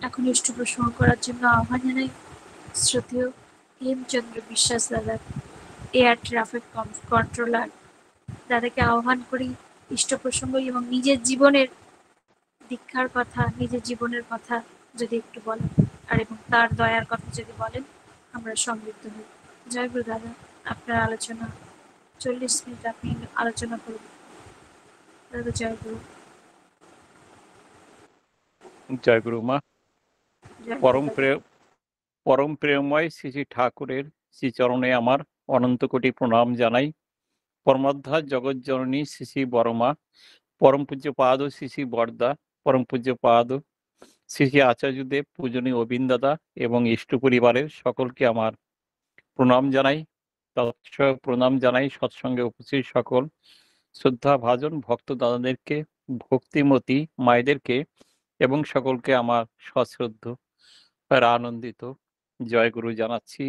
এখন ইষ্ট প্রসঙ্গ করার জন্য আহ্বান জানাই শ্রদ্ধেয় হেমচন্দ্র বিশ্বাস দাদা, এয়ার ট্রাফিক কন্ট্রোলার দাদাকে আহ্বান করি ইষ্ট প্রসঙ্গ এবং নিজের জীবনের দীক্ষার কথা, নিজের জীবনের কথা যদি একটু বলেন আর এবং তার দয়ার কথা যদি বলেন, আমরা সমৃদ্ধ হই। জয় গুরু দাদা, আপনার আলোচনা 40 মিনিট আপনি আলোচনা করবেন। দাদা জয় গুরু। জয় গুরু মা। জয় গুরু পরম দাদা। প্রেম পরম প্রেমময় শ্রী শ্রী ঠাকুরের শ্রীচরণে আমার অনন্ত কোটি প্রণাম জানাই। পরমাধ্যা জগৎ জননী শ্রী শ্রী বড়মা, পরম পূজ্য পাদ শ্রী শ্রী বরদা, পরম পূজ্য পাদ শ্রী শ্রী আচার্যদেব, পূজনীয় অবিন্দ দাদা এবং ইষ্ট পরিবারের সকলকে আমার প্রণাম জানাই। তৎসহ প্রণাম জানাই সৎসঙ্গে উপস্থিত সকল শ্রদ্ধা ভাজন ভক্ত দাদাদেরকে, ভক্তিমতী মায়েদেরকে এবং সকলকে আমার সশ্রদ্ধ আর আনন্দিত জয় গুরু জানাচ্ছি।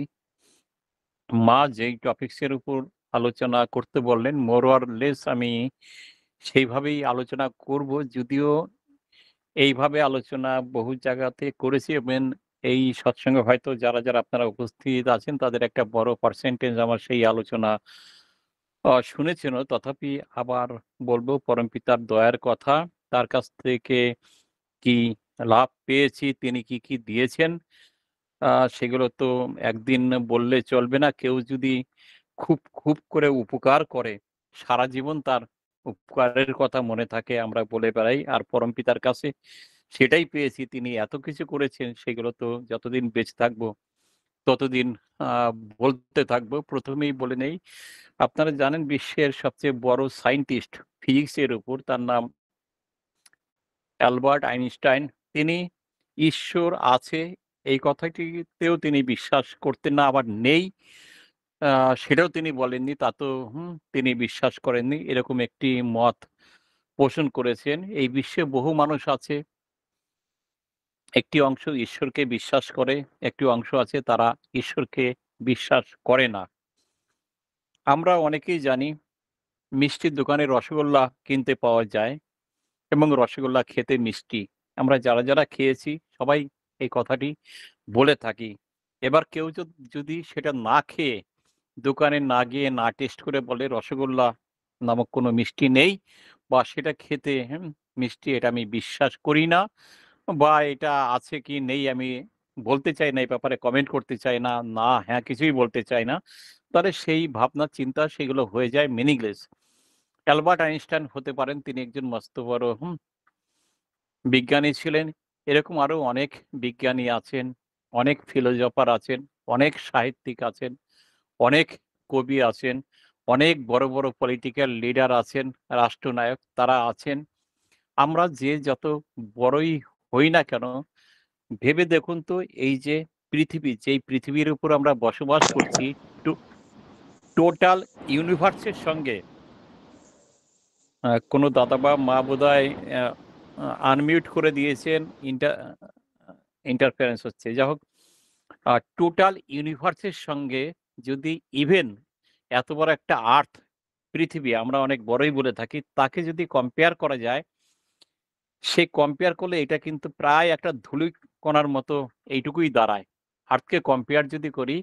মা যেই টপিকসের উপর আলোচনা করতে বললেন, মোর অর লেস আমি সেইভাবেই আলোচনা করব, যদিও এইভাবে আলোচনা বহু জায়গাতে করেছি এবং এই সৎসঙ্গে হয়তো যারা যারা আপনারা উপস্থিত আছেন তাদের একটা বড় পার্সেন্টেজ আমার সেই আলোচনা শুনেছেনও। তথাপি আবার বলবো পরমপিতার দয়ার কথা, তার কাছ থেকে কি লাভ পেয়েছি, তিনি কি কি দিয়েছেন, সেগুলো তো একদিন বললে চলবে না। কেউ যদি খুব খুব করে উপকার করে, সারা জীবন তার উপকারের কথা মনে থাকে, আমরা বলে বেড়াই। আর পরমপিতার কাছে সেটাই পেয়েছি, তিনি এত কিছু করেছেন, সেগুলো তো যতদিন বেঁচে থাকবো ততদিন বলতে থাকবো। প্রথমেই বলে নেই, আপনারা জানেন বিশ্বের সবচেয়ে বড় সায়েন্টিস্ট ফিজিক্সের উপর, তার নাম অ্যালবার্ট আইনস্টাইন। তিনি ঈশ্বর আছে এই কথাটিতেও তিনি বিশ্বাস করতেন না, আবার নেই সেটাও তিনি বলেননি, তা তো তিনি বিশ্বাস করেননি। এরকম একটি মত পোষণ করেছেন। এই বিশ্বে বহু মানুষ আছে, একটি অংশ ঈশ্বরকে বিশ্বাস করে, একটি অংশ আছে তারা ঈশ্বরকে বিশ্বাস করে না। আমরা অনেকেই জানি মিষ্টির দোকানে রসগোল্লা কিনতে পাওয়া যায় এবং রসগোল্লা খেতে মিষ্টি। আমরা যারা যারা খেয়েছি সবাই এই কথাটি বলে থাকি। এবার কেউ যদি সেটা না খেয়ে, দোকানে না গিয়ে, না টেস্ট করে বলে রসগোল্লা নামক কোনো মিষ্টি নেই, বা সেটা খেতে মিষ্টি, এটা আমি বিশ্বাস করি না, বা এটা আছে কি নেই আমি বলতে চাই না, এই ব্যাপারে কমেন্ট করতে চাই না, না হ্যাঁ কিছুই বলতে চাই না, তাহলে সেই ভাবনা চিন্তা সেগুলো হয়ে যায় মিনিংলেস। অ্যালবার্ট আইনস্টাইন হতে পারেন, তিনি একজন মস্ত বড় বিজ্ঞানী ছিলেন। এরকম আরো অনেক বিজ্ঞানী আছেন, অনেক ফিলোজফার আছেন, অনেক সাহিত্যিক আছেন, অনেক কবি আছেন, অনেক বড় বড় পলিটিক্যাল লিডার আছেন, রাষ্ট্রনায়ক তারা আছেন। আমরা যে যত বড়ই হই না কেন, ভেবে দেখুন তো, এই যে পৃথিবী, যেই পৃথিবীর উপর আমরা বসবাস করছি, টোটাল ইউনিভার্সের সঙ্গে কোনো দাদা বা মা বোধহয় আনমিউট করে দিয়েছেন, ইন্টারফারেন্স হচ্ছে। যাই হোক, টোটাল ইউনিভার্সের সঙ্গে যদি ইভেন এত বড় একটা আর্থ, পৃথিবী আমরা অনেক বড়ই বলে থাকি, তাকে যদি কম্পেয়ার করা যায়, সে কম্পেয়ার করলে এটা কিন্তু প্রায় একটা ধূলি কণার মতো এইটুকুই দাঁড়ায়। আর্থকে কম্পেয়ার যদি করি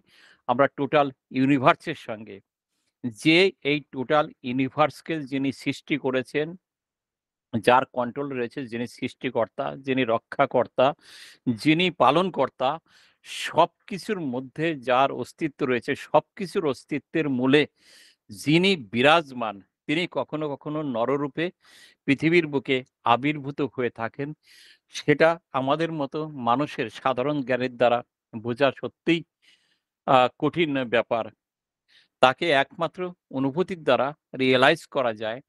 আমরা টোটাল ইউনিভার্সের সঙ্গে, যে এই টোটাল ইউনিভার্সকে যিনি সৃষ্টি করেছেন, যার কন্ট্রোল রয়েছে, যিনি সৃষ্টিকর্তা, যিনি রক্ষাকর্তা, যিনি পালনকর্তা, সবকিছুর মধ্যে যার অস্তিত্ব রয়েছে, সবকিছুর অস্তিত্বের মূলে যিনি বিরাজমান, তিনি কখনো কখনো নররূপে পৃথিবীর বুকে আবির্ভূত হয়ে থাকেন। সেটা আমাদের মতো মানুষের সাধারণ জ্ঞানের দ্বারা বোঝা সত্যিই কঠিন ব্যাপার। তাকে একমাত্র অনুভূতির দ্বারা রিয়েলাইজ করা যায়,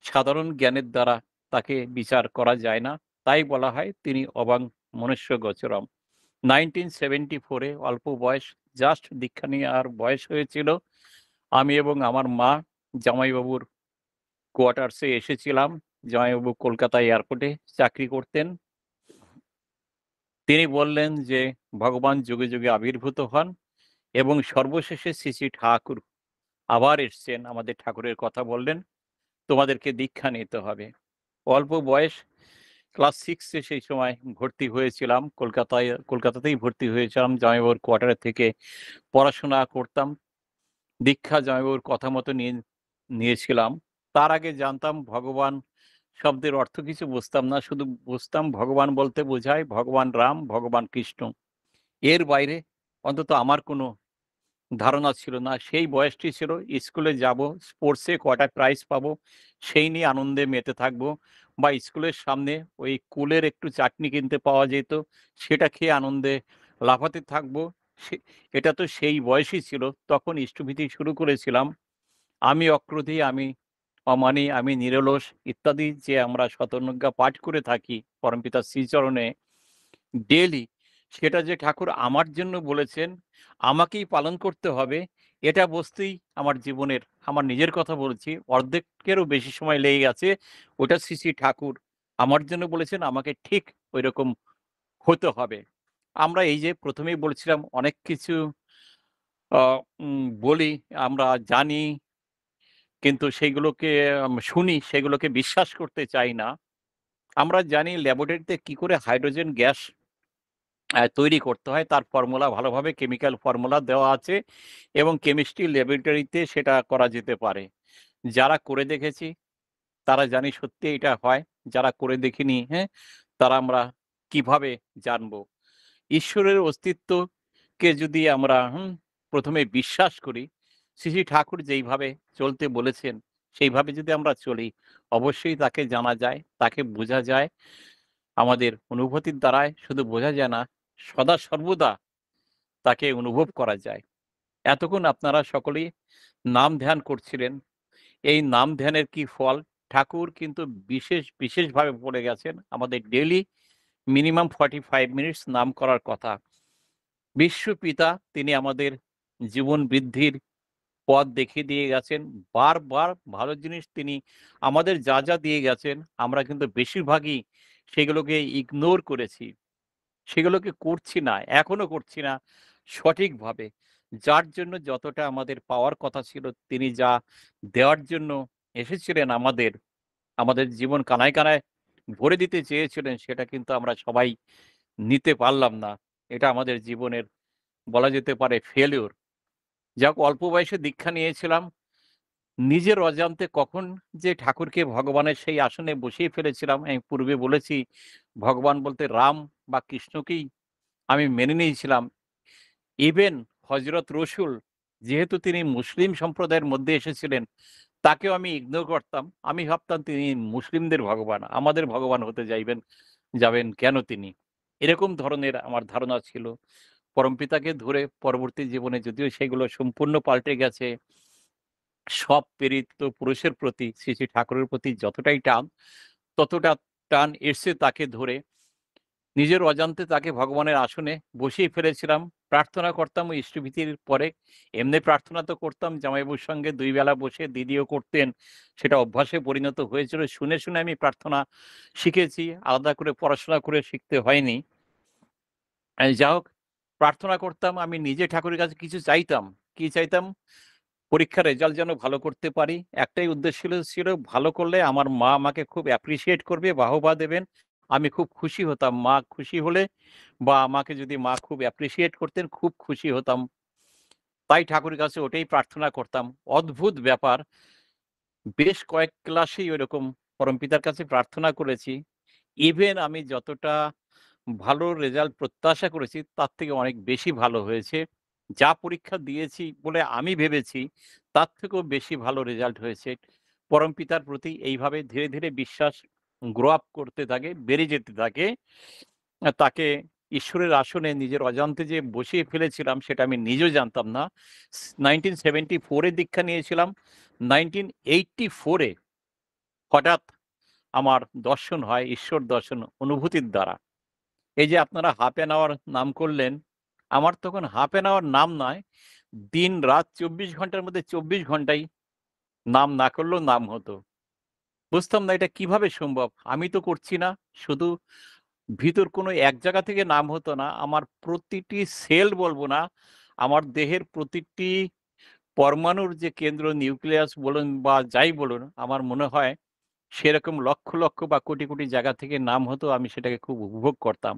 সাধারণ জ্ঞানের দ্বারা তাকে বিচার করা যায় না। তাই বলা হয় তিনি অবাং মনুষ্য গোচরম। 1974 অল্প বয়স, জাস্ট দীক্ষা নেওয়ার বয়স হয়েছিল, আমি এবং আমার মা জামাইবাবুর কোয়ার্টার্সে এসেছিলাম। জামাইবাবু কলকাতা এয়ারপোর্টে চাকরি করতেন। তিনি বললেন যে ভগবান যুগে যুগে আবির্ভূত হন এবং সর্বশেষে শ্রী শ্রী ঠাকুর আবার এসছেন, আমাদের ঠাকুরের কথা বললেন, তোমাদেরকে দীক্ষা নিতে হবে। অল্প বয়স, ক্লাস 6 এ সেই সময় ভর্তি হয়েছিলাম। কলকাতাতেই ভর্তি হয়েছিলাম। জামাইবাবুর কোয়ার্টার থেকে পড়াশোনা করতাম। দীক্ষা জামাইবাবুর কথা মতো নিয়েছিলাম। তার আগে জানতাম ভগবান শব্দের অর্থ কিছু বুঝতাম না। শুধু বুঝতাম ভগবান বলতে বোঝায় ভগবান রাম, ভগবান কৃষ্ণ। এর বাইরে অন্তত আমার কোনো ধারণা ছিল না। সেই বয়সটি ছিল স্কুলে যাব, স্পোর্টসে কটা প্রাইজ পাবো, সেই নিয়ে আনন্দে মেতে থাকবো বা স্কুলের সামনে ওই কুলের একটু চাটনি কিনতে পাওয়া যেত, সেটা খেয়ে আনন্দে লাফাতে থাকবো। সে এটা তো সেই বয়সই ছিল। তখন ইষ্টভীতি শুরু করেছিলাম। আমি অক্রোধী, আমি অমানি, আমি নিরলস ইত্যাদি যে আমরা শতন্নজ্ঞা পাঠ করে থাকি পরমপিতার শ্রীচরণে ডেইলি, সেটা যে ঠাকুর আমার জন্য বলেছেন, আমাকেই পালন করতে হবে, এটা বুঝতেই আমার জীবনের, আমার নিজের কথা বলছি, অর্ধেকেরও বেশি সময় লেগে গেছে। ওটা শ্রী শ্রী ঠাকুর আমার জন্য বলেছেন, আমাকে ঠিক ঐরকম হতে হবে। আমরা এই যে ১ম এই বলছিলাম অনেক কিছু আ বলি, আমরা জানি, কিন্তু সেইগুলোকে শুনি, সেগুলোকে বিশ্বাস করতে চাই না। আমরা জানি ল্যাবরেটরিতে কি করে হাইড্রোজেন গ্যাস তৈরি করতে হয়, তার ফর্মুলা ভালোভাবে কেমিক্যাল ফর্মুলা দেওয়া আছে এবং কেমিস্ট্রি ল্যাবরেটরিতে সেটা করা যেতে পারে। যারা করে দেখেছি তারা জানি সত্যি এটা হয়। যারা করে দেখিনি, হ্যাঁ? তারা আমরা কিভাবে জানবো? ঈশ্বরের অস্তিত্বকে যদি আমরা ১ম এ বিশ্বাস করি, শ্রী শ্রী ঠাকুর যেইভাবে চলতে বলেছেন, সেইভাবে যদি আমরা চলি, অবশ্যই তাকে জানা যায়, তাকে বোঝা যায়। আমাদের অনুভূতির দ্বারায় শুধু বোঝা যায় না, সদা সর্বদা তাকে অনুভব করা যায়। এতক্ষণ আপনারা সকলেই নাম ধ্যান করছিলেন। এই নাম ধ্যানের কি ফল? ঠাকুর কিন্তু বিশেষভাবে বলে গেছেন, আমাদের ডেইলি মিনিমাম 45 মিনিটস নাম করার কথা। বিশ্বপিতা তিনি আমাদের জীবন বৃদ্ধির পথ দেখিয়ে দিয়ে গেছেন। বারবার ভালো জিনিস তিনি আমাদের যা দিয়ে গেছেন, আমরা কিন্তু বেশিরভাগই সেগুলোকে ইগনোর করেছি। সেগুলোকে করছি না, এখনো করছি না সঠিকভাবে। যার জন্য যতটা আমাদের পাওয়ার কথা ছিল, তিনি যা দেওয়ার জন্য এসেছিলেন আমাদের, আমাদের জীবন কানায় ভরে দিতে চেয়েছিলেন, সেটা কিন্তু আমরা সবাই নিতে পারলাম না। এটা আমাদের জীবনের বলা যেতে পারে ফেইলিউর। যাক অল্প বয়সে দীক্ষা নিয়েছিলাম। নিজের অজান্তে কখন যে ঠাকুরকে ভগবানের সেই আসনে বসিয়ে ফেলেছিলাম, আমি পূর্বে বলেছি ভগবান বলতে রাম বা কৃষ্ণকেই আমি মেনে নিয়েছিলাম। ইভেন হযরত রসুল, যেহেতু তিনি মুসলিম সম্প্রদায়ের মধ্যে এসেছিলেন, তাকেও আমি ইগনোর করতাম। আমি ভাবতাম তিনি মুসলিমদের ভগবান, আমাদের ভগবান হতে যাবেন কেন তিনি? এরকম ধরনের আমার ধারণা ছিল। পরমপিতাকে ধরে পরবর্তী জীবনে যদিও সেগুলো সম্পূর্ণ পাল্টে গেছে। সব প্রেরিত পুরুষের প্রতি শ্রী শ্রী ঠাকুরের প্রতি যতটাই টান, ততটা টান এসছে তাকে ধরে। নিজের অজান্তে তাকে ভগবানের আসনে বসিয়ে ফেলেছিলাম। প্রার্থনা করতাম ওই ইষ্টভীতির পরে। এমনি প্রার্থনা তো করতাম জামাইবাবুর সঙ্গে ২ বেলা বসে, দিদিও করতেন। সেটা অভ্যাসে পরিণত হয়েছিল। শুনে আমি প্রার্থনা শিখেছি। আলাদা করে পড়াশোনা করে শিখতে হয়নি। যা হোক, প্রার্থনা করতাম। আমি নিজে ঠাকুরের কাছে কিছু চাইতাম। কি চাইতাম? পরীক্ষার রেজাল্ট যেন ভালো করতে পারি। একটাই উদ্দেশ্য ছিল ভালো করলে আমার মা আমাকে খুব অ্যাপ্রিশিয়েট করবে, বাহবা দেবেন। আমি খুব খুশি হতাম। মা খুশি হলে বা আমাকে যদি মা খুব অ্যাপ্রিশিয়েট করতেন, খুব খুশি হতাম। তাই ঠাকুরের কাছে ওটাই প্রার্থনা করতাম। অদ্ভুত ব্যাপার, বেশ কয়েক ক্লাসেই ওইরকম পরমপিতার কাছে প্রার্থনা করেছি। ইভেন আমি যতটা ভালো রেজাল্ট প্রত্যাশা করেছি, তার থেকে অনেক বেশি ভালো হয়েছে। যা পরীক্ষা দিয়েছি বলে আমি ভেবেছি, তার থেকেও বেশি ভালো রেজাল্ট হয়েছে। পরমপিতার প্রতি এইভাবে ধীরে বিশ্বাস গ্রো আপ করতে থাকে, বেড়ে যেতে থাকে। তাকে ঈশ্বরের আসনে নিজের অজান্তে যে বসিয়ে ফেলেছিলাম, সেটা আমি নিজেও জানতাম না। 1974 এ দীক্ষা নিয়েছিলাম। 1984 এ হঠাৎ আমার দর্শন হয়, ঈশ্বর দর্শন অনুভূতির দ্বারা। এই যে আপনারা হাফ অ্যান আওয়ার নাম করলেন, আমার তখন হাফ অ্যান আওয়ার নাম নয়, দিন-রাত ২৪ ঘন্টার মধ্যে ২৪ ঘন্টাই নাম না করলেও নাম হতো। বুঝতাম না এটা কিভাবে সম্ভব? আমি তো করছি না। শুধু ভিতর কোনো এক জায়গা থেকে নাম হতো না। আমার প্রতিটি সেল বলব না, আমার দেহের প্রতিটি পরমাণুর যে কেন্দ্র নিউক্লিয়াস বলুন বা যাই বলুন, আমার মনে হয় সেরকম লক্ষ, লক্ষ বা কোটি, কোটি জায়গা থেকে নাম হতো, আমি সেটাকে খুব উপভোগ করতাম।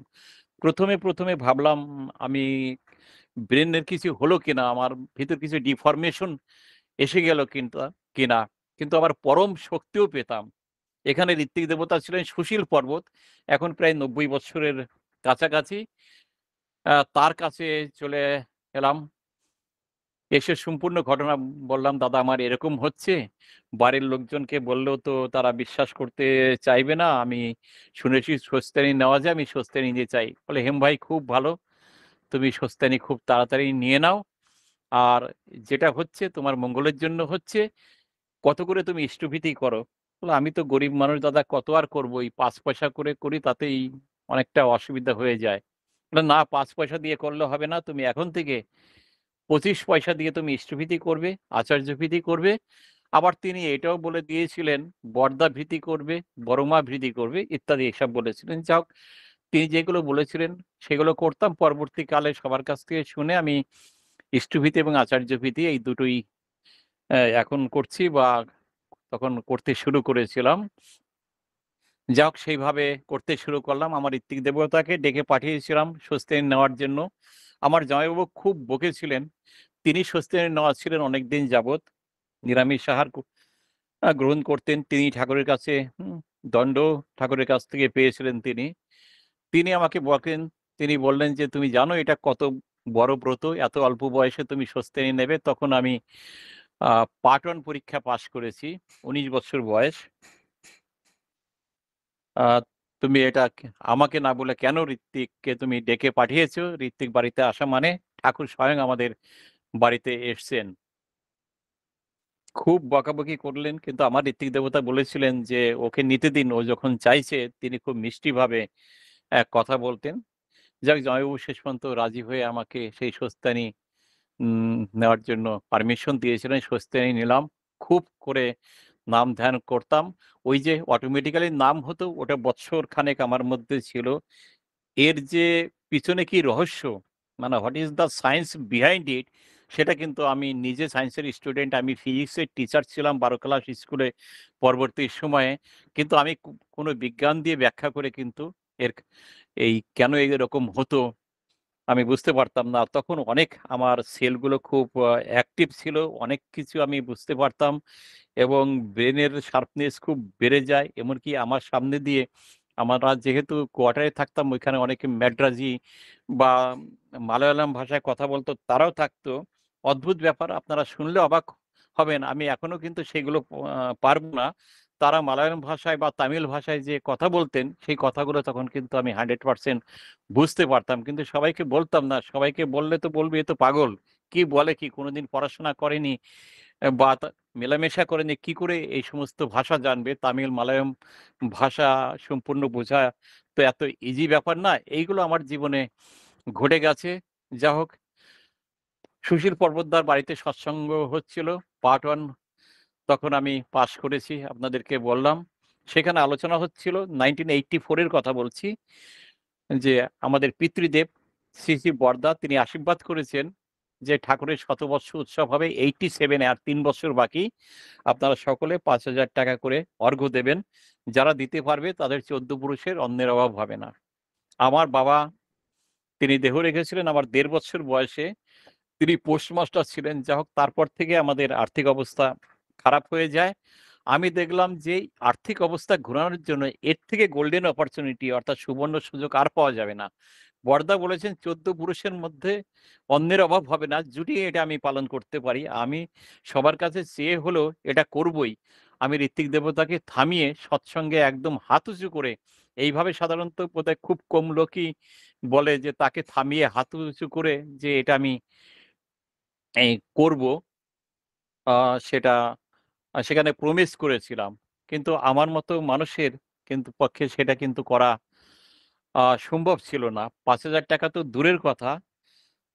১ম এ ভাবলাম আমি ব্রেনের কিছু হলো কিনা, আমার ভিতর কিছু ডিফরমেশন এসে গেল কিনা। কিন্তু আবার পরম শক্তিও পেতাম। এখানে ঋত্বিক দেবতা ছিলেন সুশীল পর্বত। এখন প্রায় ৯০ বৎসরের কাছাকাছি। তার কাছে চলে এলাম। এসে সম্পূর্ণ ঘটনা বললাম, "দাদা আমার এরকম হচ্ছে।" বাড়ির লোকজনকে বললেও তো তারা বিশ্বাস করতে চাইবে না। আমি শুনেছি স্বস্তানি নেওয়া যায়, আমি স্বস্তানি নিতে চাই। বলে, "হেম ভাই খুব ভালো। তুমি স্বস্তানি খুব তাড়াতাড়ি নিয়ে নাও। আর যেটা হচ্ছে তোমার মঙ্গলের জন্য হচ্ছে। কত করে তুমি ইষ্টভীতি করো?" বললাম, "আমি তো গরিব মানুষ দাদা, কত আর করব? এই ৫ পয়সা করে করি, তাতেই অনেকটা অসুবিধা হয়ে যায়।" বললেন, "না ৫ পয়সা দিয়ে করলে হবে না। তুমি এখন থেকে ২৫ পয়সা দিয়ে তুমি ইষ্টভীতি করবে, আচার্যভীতি করবে। আবার তিনি এটাও বলে দিয়েছিলেন, বরদা ভীতি করবে, বড়মা ভীতি করবে ইত্যাদি এসব বলেছিলেন। যা হোক তিনি যেগুলো বলেছিলেন সেগুলো করতাম। পরবর্তীকালে সবার কাছ থেকে শুনে আমি ইষ্টভীতি এবং আচার্যভীতি এই দুটোই এখন করছি বা তখন করতে শুরু করেছিলাম। যা হোক সেইভাবে করতে শুরু করলাম। আমার ঋত্বিক দেবতাকে ডেকে পাঠিয়েছিলাম স্বস্তিন নেওয়ার জন্য। আমার জামাইবাবু খুব বকেছিলেন। তিনি স্বস্তিন নেওয়া ছিলেন অনেকদিন যাবৎ। নিরামিষ আহার গ্রহণ করতেন। তিনি ঠাকুরের কাছে দণ্ড ঠাকুরের কাছ থেকে পেয়েছিলেন তিনি। তিনি আমাকে বকেন। তিনি বললেন যে, "তুমি জানো এটা কত বড় ব্রত? এত অল্প বয়সে তুমি স্বস্তিনী নেবে?" তখন আমি আ পার্ট 1 পরীক্ষা পাস করেছি। ১৯ বছর বয়স। আ তুমি এটা আমাকে না বলে কেন ঋত্বিককে তুমি ডেকে পাঠিয়েছ? ঋত্বিক বাড়িতে আসা মানে ঠাকুর স্বয়ং আমাদের বাড়িতে এসছেন। খুব বকাবকি করলেন কিন্তু আমার ঋত্বিক দেবতা বলেছিলেন যে, "ওকে নিতে দিন। ও যখন চাইছে তিনি খুব মিষ্টিভাবে কথা বলতেন।" যাক জামাইবাবু শেষ পর্যন্ত রাজি হয়ে আমাকে সেই স্বস্তানি নেওয়ার জন্য পারমিশন দিয়েছিলেন। স্বস্তানি নিলাম। খুব করে নাম ধ্যান করতাম। ওই যে অটোমেটিক্যালি নাম হতো ওটা বৎসর খানেক আমার মধ্যে ছিল। এর যে পিছনে কি রহস্য, মানে what is the science behind it, সেটা কিন্তু আমি নিজে সায়েন্সের স্টুডেন্ট। আমি ফিজিক্সের টিচার ছিলাম ১২ ক্লাস স্কুলে পরবর্তী সময়ে। কিন্তু আমি কোনো বিজ্ঞান দিয়ে ব্যাখ্যা করে কিন্তু এর এই কেন এরকম হতো আমি বুঝতে পারতাম না। তখন অনেক আমার সেলগুলো খুব অ্যাক্টিভ ছিল। অনেক কিছু আমি বুঝতে পারতাম এবং ব্রেনের শার্পনেস খুব বেড়ে যায়। এমনকি আমার সামনে দিয়ে আমরা যেহেতু কোয়ার্টারে থাকতাম ওইখানে অনেকে ম্যাড্রাজি বা মালয়ালম ভাষায় কথা বলতো, তারাও থাকতো। অদ্ভুত ব্যাপার আপনারা শুনলে অবাক হবেন। আমি এখনো কিন্তু সেগুলো পারব না। তারা মালয়ালম ভাষায় বা তামিল ভাষায় যে কথা বলতেন, সেই কথাগুলো তখন কিন্তু আমি 100% বুঝতে পারতাম। কিন্তু সবাইকে বলতাম না। সবাইকে বললে তো বলবে, "এ তো পাগল। কি বলে কি? কোনদিন পড়াশোনা করেনি বা মেলামেশা করেনি। কি করে এই সমস্ত ভাষা জানবে? তামিল, মালয়ালম ভাষা সম্পূর্ণ বোঝা তো এত ইজি ব্যাপার না।" এইগুলো আমার জীবনে ঘটে গেছে। যা হোক সুশীল পর্বতদার বাড়িতে সৎসঙ্গ হচ্ছিল। পার্ট 1 তখন আমি পাস করেছি আপনাদেরকে বললাম। সেখানে আলোচনা হচ্ছিল 1984 এর কথা বলছি। যে আমাদের পিতৃদেব শ্রী, শ্রী বরদা তিনি আশীর্বাদ করেছেন যে ঠাকুরের শতবর্ষ উৎসব হবে 87 এ আর ৩ বছর বাকি। আপনারা সকলে ৳৫,০০০ করে অর্ঘ্য দেবেন। যারা দিতে পারবে তাদের ১৪ পুরুষের অন্নের অভাব হবে না। আমার বাবা তিনি দেহ রেখেছিলেন আমার ১.৫ বছর বয়সে। তিনি পোস্টমাস্টার ছিলেন। যা হোক তারপর থেকে আমাদের আর্থিক অবস্থা খারাপ হয়ে যায়। আমি দেখলাম যে এই আর্থিক অবস্থা ঘোরানোর জন্য এর থেকে গোল্ডেন অপরচুনিটি অর্থাৎ সুবর্ণ সুযোগ আর পাওয়া যাবে না। বড়দা বলেছেন ১৪ পুরুষের মধ্যে অন্নের অভাব হবে না। যদি এটা আমি পালন করতে পারি, আমি সবার কাছে চেয়ে হলেও এটা করবই। আমি ঋত্বিক দেবতাকে থামিয়ে সৎসঙ্গে একদম হাত উঁচু করে এইভাবে সাধারণত বোধহয় খুব কম লোকই বলে যে তাকে থামিয়ে হাত উঁচু করে যে এটা আমি করব আ সেটা সেখানে প্রমিস করেছিলাম। কিন্তু আমার মতো মানুষের কিন্তু পক্ষে সেটা কিন্তু করা সম্ভব ছিল না। ৳৫,০০০ তো দূরের কথা,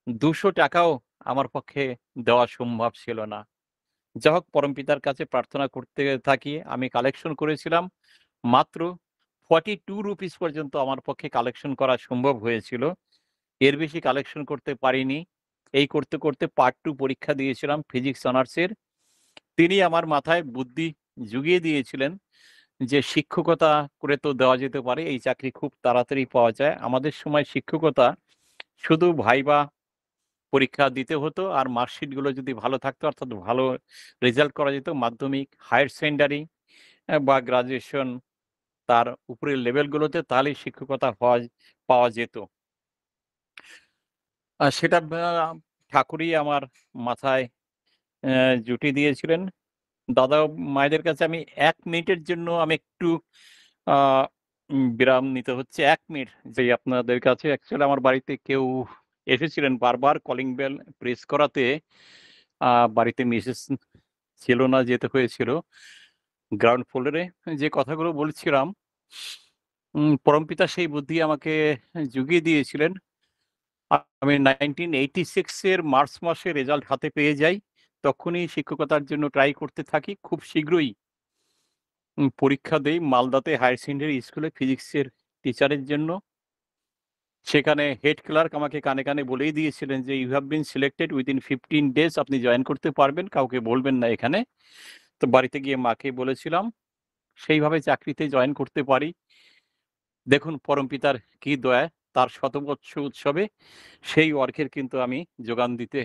৳২০০ ও আমার পক্ষে দেওয়া সম্ভব ছিল না। যা হোক পরমপিতার কাছে প্রার্থনা করতে থাকি। আমি কালেকশন করেছিলাম মাত্র ₹42 পর্যন্ত আমার পক্ষে কালেকশন করা সম্ভব হয়েছিল। এর বেশি কালেকশন করতে পারিনি। এই করতে, করতে পার্ট 2 পরীক্ষা দিয়েছিলাম ফিজিক্স অনার্সের। তিনি আমার মাথায় বুদ্ধি জুগিয়ে দিয়েছিলেন যে শিক্ষকতা করে তো দেওয়া যেতে পারে, এই চাকরি খুব তাড়াতাড়ি পাওয়া যায়। আমাদের সময় শিক্ষকতা শুধু ভাইবা পরীক্ষা দিতে হতো আর মার্কশিটগুলো যদি ভালো থাকতো অর্থাৎ ভালো রেজাল্ট করা যেত মাধ্যমিক, হায়ার সেকেন্ডারি বা গ্র্যাজুয়েশন তার উপরের লেভেলগুলোতে তাহলেই শিক্ষকতা পাওয়া যেত। সেটা ঠাকুরই আমার মাথায় জুটিয়ে দিয়েছিলেন। দাদা মায়েদের কাছে আমি ১ মিনিটের জন্য আমি একটু আ বিরাম নিতে হচ্ছে ১ মিনিট যে আপনাদের কাছে অ্যাকচুয়ালি আমার বাড়িতে কেউ এসেছিলেন বারবার কলিং বেল প্রেস করাতে বাড়িতে মিসেস ছিল না, যেতে হয়েছিল। গ্রাউন্ড ফ্লোরে যে কথাগুলো বলছিলাম, পরমপিতা সেই বুদ্ধি আমাকে জুগিয়ে দিয়েছিলেন। আমি 1986 এর মার্চ মাসে রেজাল্ট হাতে পেয়ে যাই। তখনই শিক্ষকতার জন্য ট্রাই করতে থাকি। খুব শীঘ্রই পরীক্ষা দেই মালদাতে হায়ার সেকেন্ডারি স্কুলে ফিজিক্সের টিচারের জন্য। সেখানে হেড ক্লার্ক আমাকে কানে, কানে বলেই দিয়েছিলেন যে, "you have been selected within 15 days আপনি জয়েন করতে পারবেন। কাউকে বলবেন না এখানে।" তো বাড়িতে গিয়ে মাকে বলেছিলাম। সেইভাবে চাকরিতে জয়েন করতে পারি। দেখুন পরমপিতার কি দয়া, তার শতবর্ষ উৎসবে সেই অর্ঘের কিন্তু আমি যোগান দিতে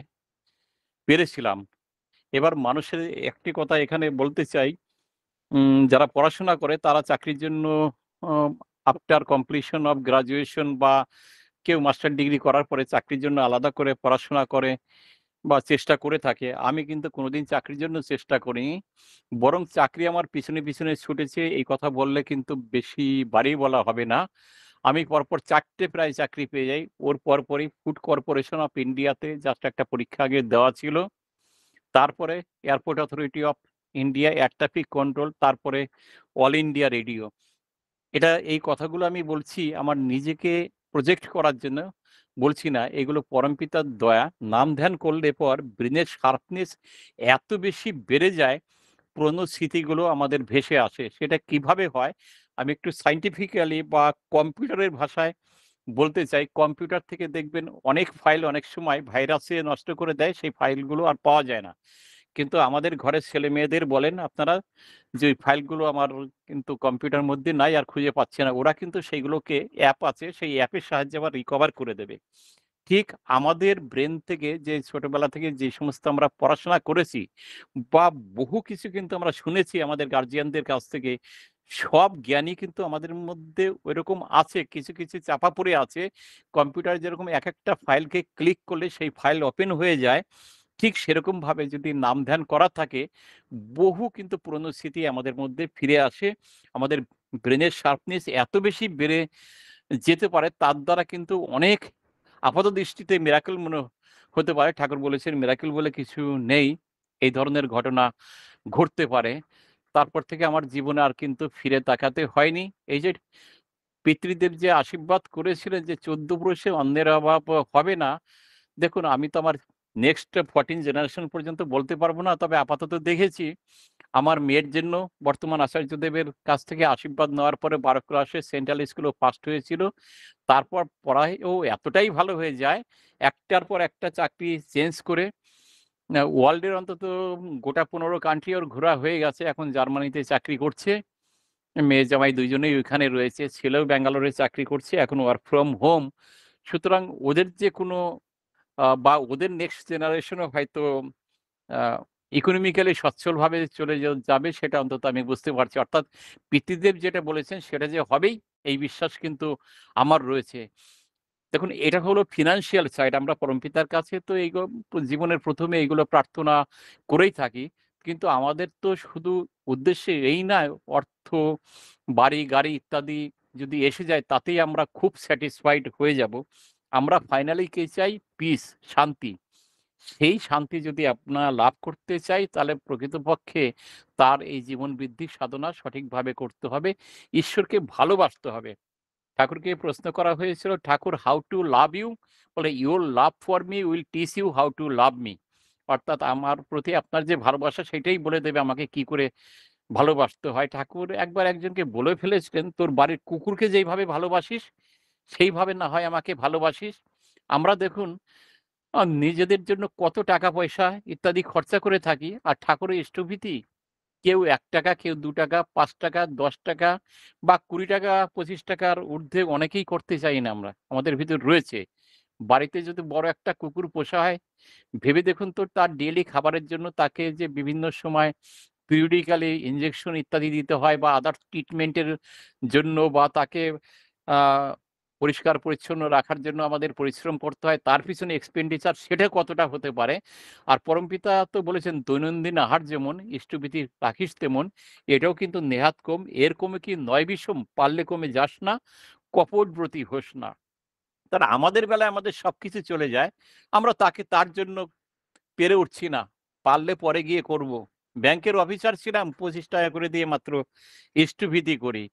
পেরেছিলাম। এবার মানুষের একটি কথা এখানে বলতে চাই, যারা পড়াশোনা করে তারা চাকরির জন্য অ আফটার কমপ্লিশন অফ গ্র্যাজুয়েশন বা কেউ মাস্টার ডিগ্রি করার পরে চাকরির জন্য আলাদা করে পড়াশোনা করে বা চেষ্টা করে থাকে। আমি কিন্তু কোনোদিন চাকরির জন্য চেষ্টা করিনি। বরং চাকরি আমার পিছনে, পিছনে ছুটেছে এই কথা বললে কিন্তু বেশি বাড়িয়ে বলা হবে না। আমি পরপর ৪ টে প্রায় চাকরি পেয়ে যাই। ওর পরপরই ফুড কর্পোরেশন অফ ইন্ডিয়াতে জাস্ট একটা পরীক্ষা আগে দেওয়া ছিল। তারপরে airport authority of India air traffic control, তারপরে অল ইন্ডিয়া রেডিও। এই কথাগুলো আমি বলছি আমার নিজেকে প্রজেক্ট করার জন্য বলছি না। এগুলো পরমপিতার দয়া। নাম ধ্যান করলে পর ব্রেনের শার্পনেস এত বেশি বেড়ে যায়, পুরনো স্মৃতিগুলো আমাদের ভেসে আসে। সেটা কিভাবে হয়? আমি একটু সায়েন্টিফিক্যালি বা কম্পিউটারের ভাষায় বলতে চাই। কম্পিউটার থেকে দেখবেন অনেক ফাইল অনেক সময় ভাইরাসে নষ্ট করে দেয়। সেই ফাইলগুলো আর পাওয়া যায় না। কিন্তু আমাদের ঘরের ছেলেমেয়েদের বলেন আপনারা যে, ওই ফাইলগুলো আমার কিন্তু কম্পিউটারের মধ্যে নাই আর খুঁজে পাচ্ছি না। ওরা কিন্তু সেইগুলোকে অ্যাপ আছে, সেই অ্যাপের সাহায্যে আবার রিকভার করে দেবে। ঠিক আমাদের ব্রেন থেকে যে ছোটবেলা থেকে যে সমস্ত আমরা পড়াশোনা করেছি বা বহু কিছু কিন্তু আমরা শুনেছি আমাদের গার্ডিয়ানদের কাছ থেকে, সব জ্ঞানই কিন্তু আমাদের মধ্যে ঐরকম আছে। কিছু, কিছু চাপা পড়ে আছে। কম্পিউটারে যেরকম একেকটা ফাইলকে ক্লিক করলে সেই ফাইল ওপেন হয়ে যায়, ঠিক সেরকমভাবে যদি নাম ধ্যান করা থাকে, বহু কিন্তু পুরনো স্মৃতি আমাদের মধ্যে ফিরে আসে। আমাদের ব্রেনের শার্পনেস এত বেশি বেড়ে যেতে পারে, তার দ্বারা কিন্তু অনেক আপাতদৃষ্টিতে মিরাকেল মনে হতে পারে। ঠাকুর বলেছেন মিরাকেল বলে কিছু নেই। এই ধরনের ঘটনা ঘটতে পারে। তারপর থেকে আমার জীবনে আর কিন্তু ফিরে তাকাতে হয়নি। এই যে পিতৃদেব যে আশীর্বাদ করেছিলেন যে ১৪ পুরুষে অন্নের অভাব হবে না। দেখুন আমি তো আমার নেক্সট 14 জেনারেশন পর্যন্ত বলতে পারব না। তবে আপাতত দেখেছি আমার মেয়ের জন্য বর্তমান আচার্যদেবের কাছ থেকে আশীর্বাদ নেওয়ার পরে ১২ ক্লাসে সেন্ট্রাল স্কুলেও ফার্স্ট হয়েছিল। তারপর পড়ায় ও এতটাই ভালো হয়ে যায়, একটার পর একটা চাকরি চেঞ্জ করে ওয়ার্ল্ডের অন্তত গোটা ১৫ কান্ট্রি ওর ঘোরা হয়ে গেছে। এখন জার্মানিতে চাকরি করছে। মেয়ে জামাই ২ জনেই ওইখানে রয়েছে। ছেলেও ব্যাঙ্গালোরে চাকরি করছে। এখন ওয়ার্ক ফ্রম হোম। সুতরাং ওদের যে কোনো বা ওদের নেক্সট জেনারেশন ও হয়তো আ ইকোনমিক্যালি সচ্ছলভাবে চলে যাবে সেটা অন্তত আমি বুঝতে পারছি। অর্থাৎ পিতৃদেব যেটা বলেছেন সেটা যে হবেই এই বিশ্বাস কিন্তু আমার রয়েছে। দেখুন এটা হলো ফিন্যান্সিয়াল সাইড। আমরা পরমপিতার কাছে তো জীবনের ১ম এ এগুলো প্রার্থনা করেই থাকি। কিন্তু আমাদের তো শুধু উদ্দেশ্য এই নয়, অর্থ, বাড়ি, গাড়ি ইত্যাদি যদি এসে যায় তাতেই আমরা খুব স্যাটিসফাইড হয়ে যাব। আমরা ফাইনালি কি চাই? পিস, শান্তি। সেই শান্তি যদি আপনারা লাভ করতে চাই তাহলে প্রকৃতপক্ষে তার এই জীবন বৃদ্ধির সাধনা সঠিকভাবে করতে হবে। ঈশ্বরকে ভালোবাসতে হবে। ঠাকুরকে প্রশ্ন করা হয়েছিল, "Thakur how to love you?" বলে, "your love for me will teach you how to love me." অর্থাৎ আমার প্রতি আপনার যে ভালোবাসা সেটাই বলে দেবে আমাকে কি করে ভালোবাসতে হয়। ঠাকুর একবার একজনকে বলে ফেলেছিলেন, "তোর বাড়ির কুকুরকে যেইভাবে ভালোবাসিস, সেইভাবে না হয় আমাকে ভালোবাসিস।" আমরা দেখুন নিজেদের জন্য কত টাকা-পয়সা ইত্যাদি খরচা করে থাকি। আর ঠাকুরের ইষ্টভীতি কেউ ৳১, কেউ ৳২, ৳৫, ৳১০ বা ৳২০, ৳২৫ ঊর্ধ্বে অনেকেই করতে চাই না আমরা। আমাদের ভিতর রয়েছে। বাড়িতে যদি বড় একটা কুকুর পোষা হয়, ভেবে দেখুন তো তার ডেইলি খাবারের জন্য তাকে যে বিভিন্ন সময় পিরিয়ডিক্যালি ইনজেকশন ইত্যাদি দিতে হয় বা আদার্স ট্রিটমেন্টের জন্য বা তাকে আ পরিষ্কার পরিচ্ছন্ন রাখার জন্য আমাদের পরিশ্রম করতে হয়, তার পিছনে এক্সপেন্ডিচার সেটা কতটা হতে পারে। আর পরমপিতা তো বলেছেন, "দৈনন্দিন আহার যেমন ইষ্টবিধি রাখিস তেমন।" এটাও কিন্তু নেহাত কম। এর কমে কি নয় বিষম? পারলে কমে যাস না, কপটব্রতী হোস না। তাহলে আমাদের বেলায় আমাদের সবকিছু চলে যায়। আমরা তার জন্য পেরে উঠছি না। পারলে পরে গিয়ে করব। ব্যাংকের অফিসার ছিলাম, ৳25 করে দিয়ে মাত্র ইষ্টভীতি করি।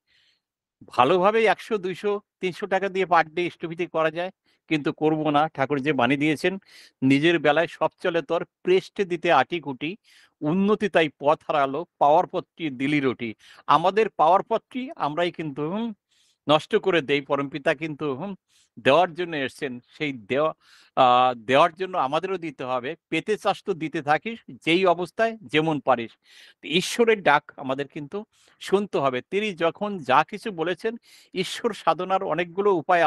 ভালোভাবেই ১০০, ২০০, ৳৩০০ দিয়ে পার ডে ইষ্টভীতি করা যায়। কিন্তু করব না। ঠাকুর যে বাণী দিয়েছেন, নিজের বেলায় সব চলে তোর, প্রেষ্ঠে দিতে আঁটিকুটি, উন্নতি তাই পথ হারালো, পাওয়ার পথটি দিলি রটি। আমাদের পাওয়ার পথটি আমরাই কিন্তু নষ্ট করে দেই। পরমপিতা কিন্তু দেওয়ার জন্য এসছেন। সেই আ দেওয়ার জন্য আমাদেরও দিতে হবে। পেতে চাস তো দিতে থাকিস, যেই অবস্থায় যেমন পারিস। ঈশ্বরের ডাক আমাদের কিন্তু শুনতে হবে। তিনি যখন যা কিছু বলেছেন, ঈশ্বর সাধনার অনেকগুলো উপায়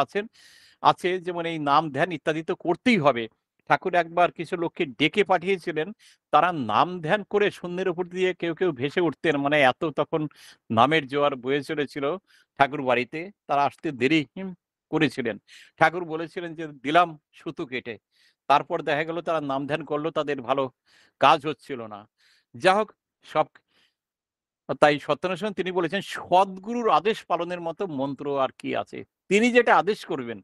আছে, যেমন এই নাম ধ্যান ইত্যাদি তো করতেই হবে। ঠাকুর একবার কিছু লোককে ডেকে পাঠিয়েছিলেন। তারা নাম ধ্যান করে শূন্যের উপর দিয়ে কেউ ভেসে উঠতেন। মানে এত তখন নামের জোয়ার বয়ে চলেছিল ঠাকুর বাড়িতে। তারা আসতে দেরি করেছিলেন। ঠাকুর বলেছিলেন যে, "দিলাম সুতো কেটে।" তারপর দেখা গেল তারা নাম ধ্যান করল, তাদের ভালো কাজ হচ্ছিল না। যা হোক, সব তাই সত্যানুসরণ তিনি বলেছেন, "সদ্গুরুর আদেশ পালনের মতো মন্ত্র আর কি আছে?" তিনি যেটা আদেশ করবেন,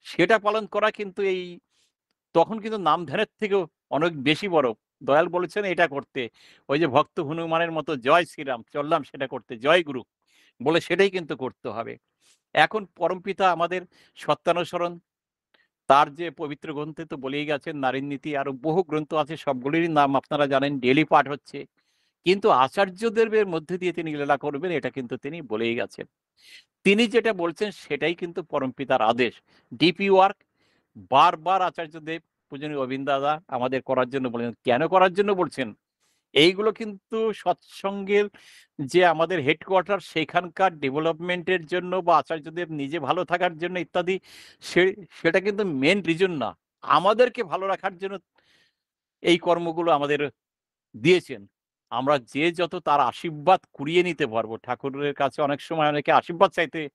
সেটা পালন করা কিন্তু তখন কিন্তু নাম ধ্যানের থেকেও অনেক বেশি বড়। দয়াল বলেছেন এটা করতে। ওই যে ভক্ত হনুমানের মতো, "জয় শ্রীরাম, চললাম সেটা করতে, জয় গুরু" বলে সেটাই কিন্তু করতে হবে। এখন পরমপিতা আমাদের সত্যানুসরণ, তার যে পবিত্র গ্রন্থে তো বলেই গেছেন, নারীর নীতি আরো বহু গ্রন্থ আছে, সবগুলিরই নাম আপনারা জানেন, ডেইলি পাঠ হচ্ছে। কিন্তু আচার্যদেবের মধ্যে দিয়ে তিনি লীলা করবেন, এটা কিন্তু তিনি বলেই গেছেন। তিনি যেটা বলছেন সেটাই কিন্তু পরমপিতার আদেশ। ডিপি ওয়ার্ক বারবার আচার্যদেব, পূজনীয় অবিন্দ দাদা আমাদের করার জন্য বলেছেন। কেন করার জন্য বলছেন? এইগুলো কিন্তু সৎসঙ্গের যে আমাদের হেডকোয়ার্টার, সেখানকার ডেভেলপমেন্টের জন্য বা আচার্যদেব নিজে ভালো থাকার জন্য ইত্যাদি, সে সেটা কিন্তু মেইন রিজন না। আমাদেরকে ভালো রাখার জন্য এই কর্মগুলো আমাদের দিয়েছেন। আমরা যে যত তার আশীর্বাদ কুড়িয়ে নিতে পারবো। ঠাকুরের কাছে অনেক সময় অনেকে আশীর্বাদ চাইতে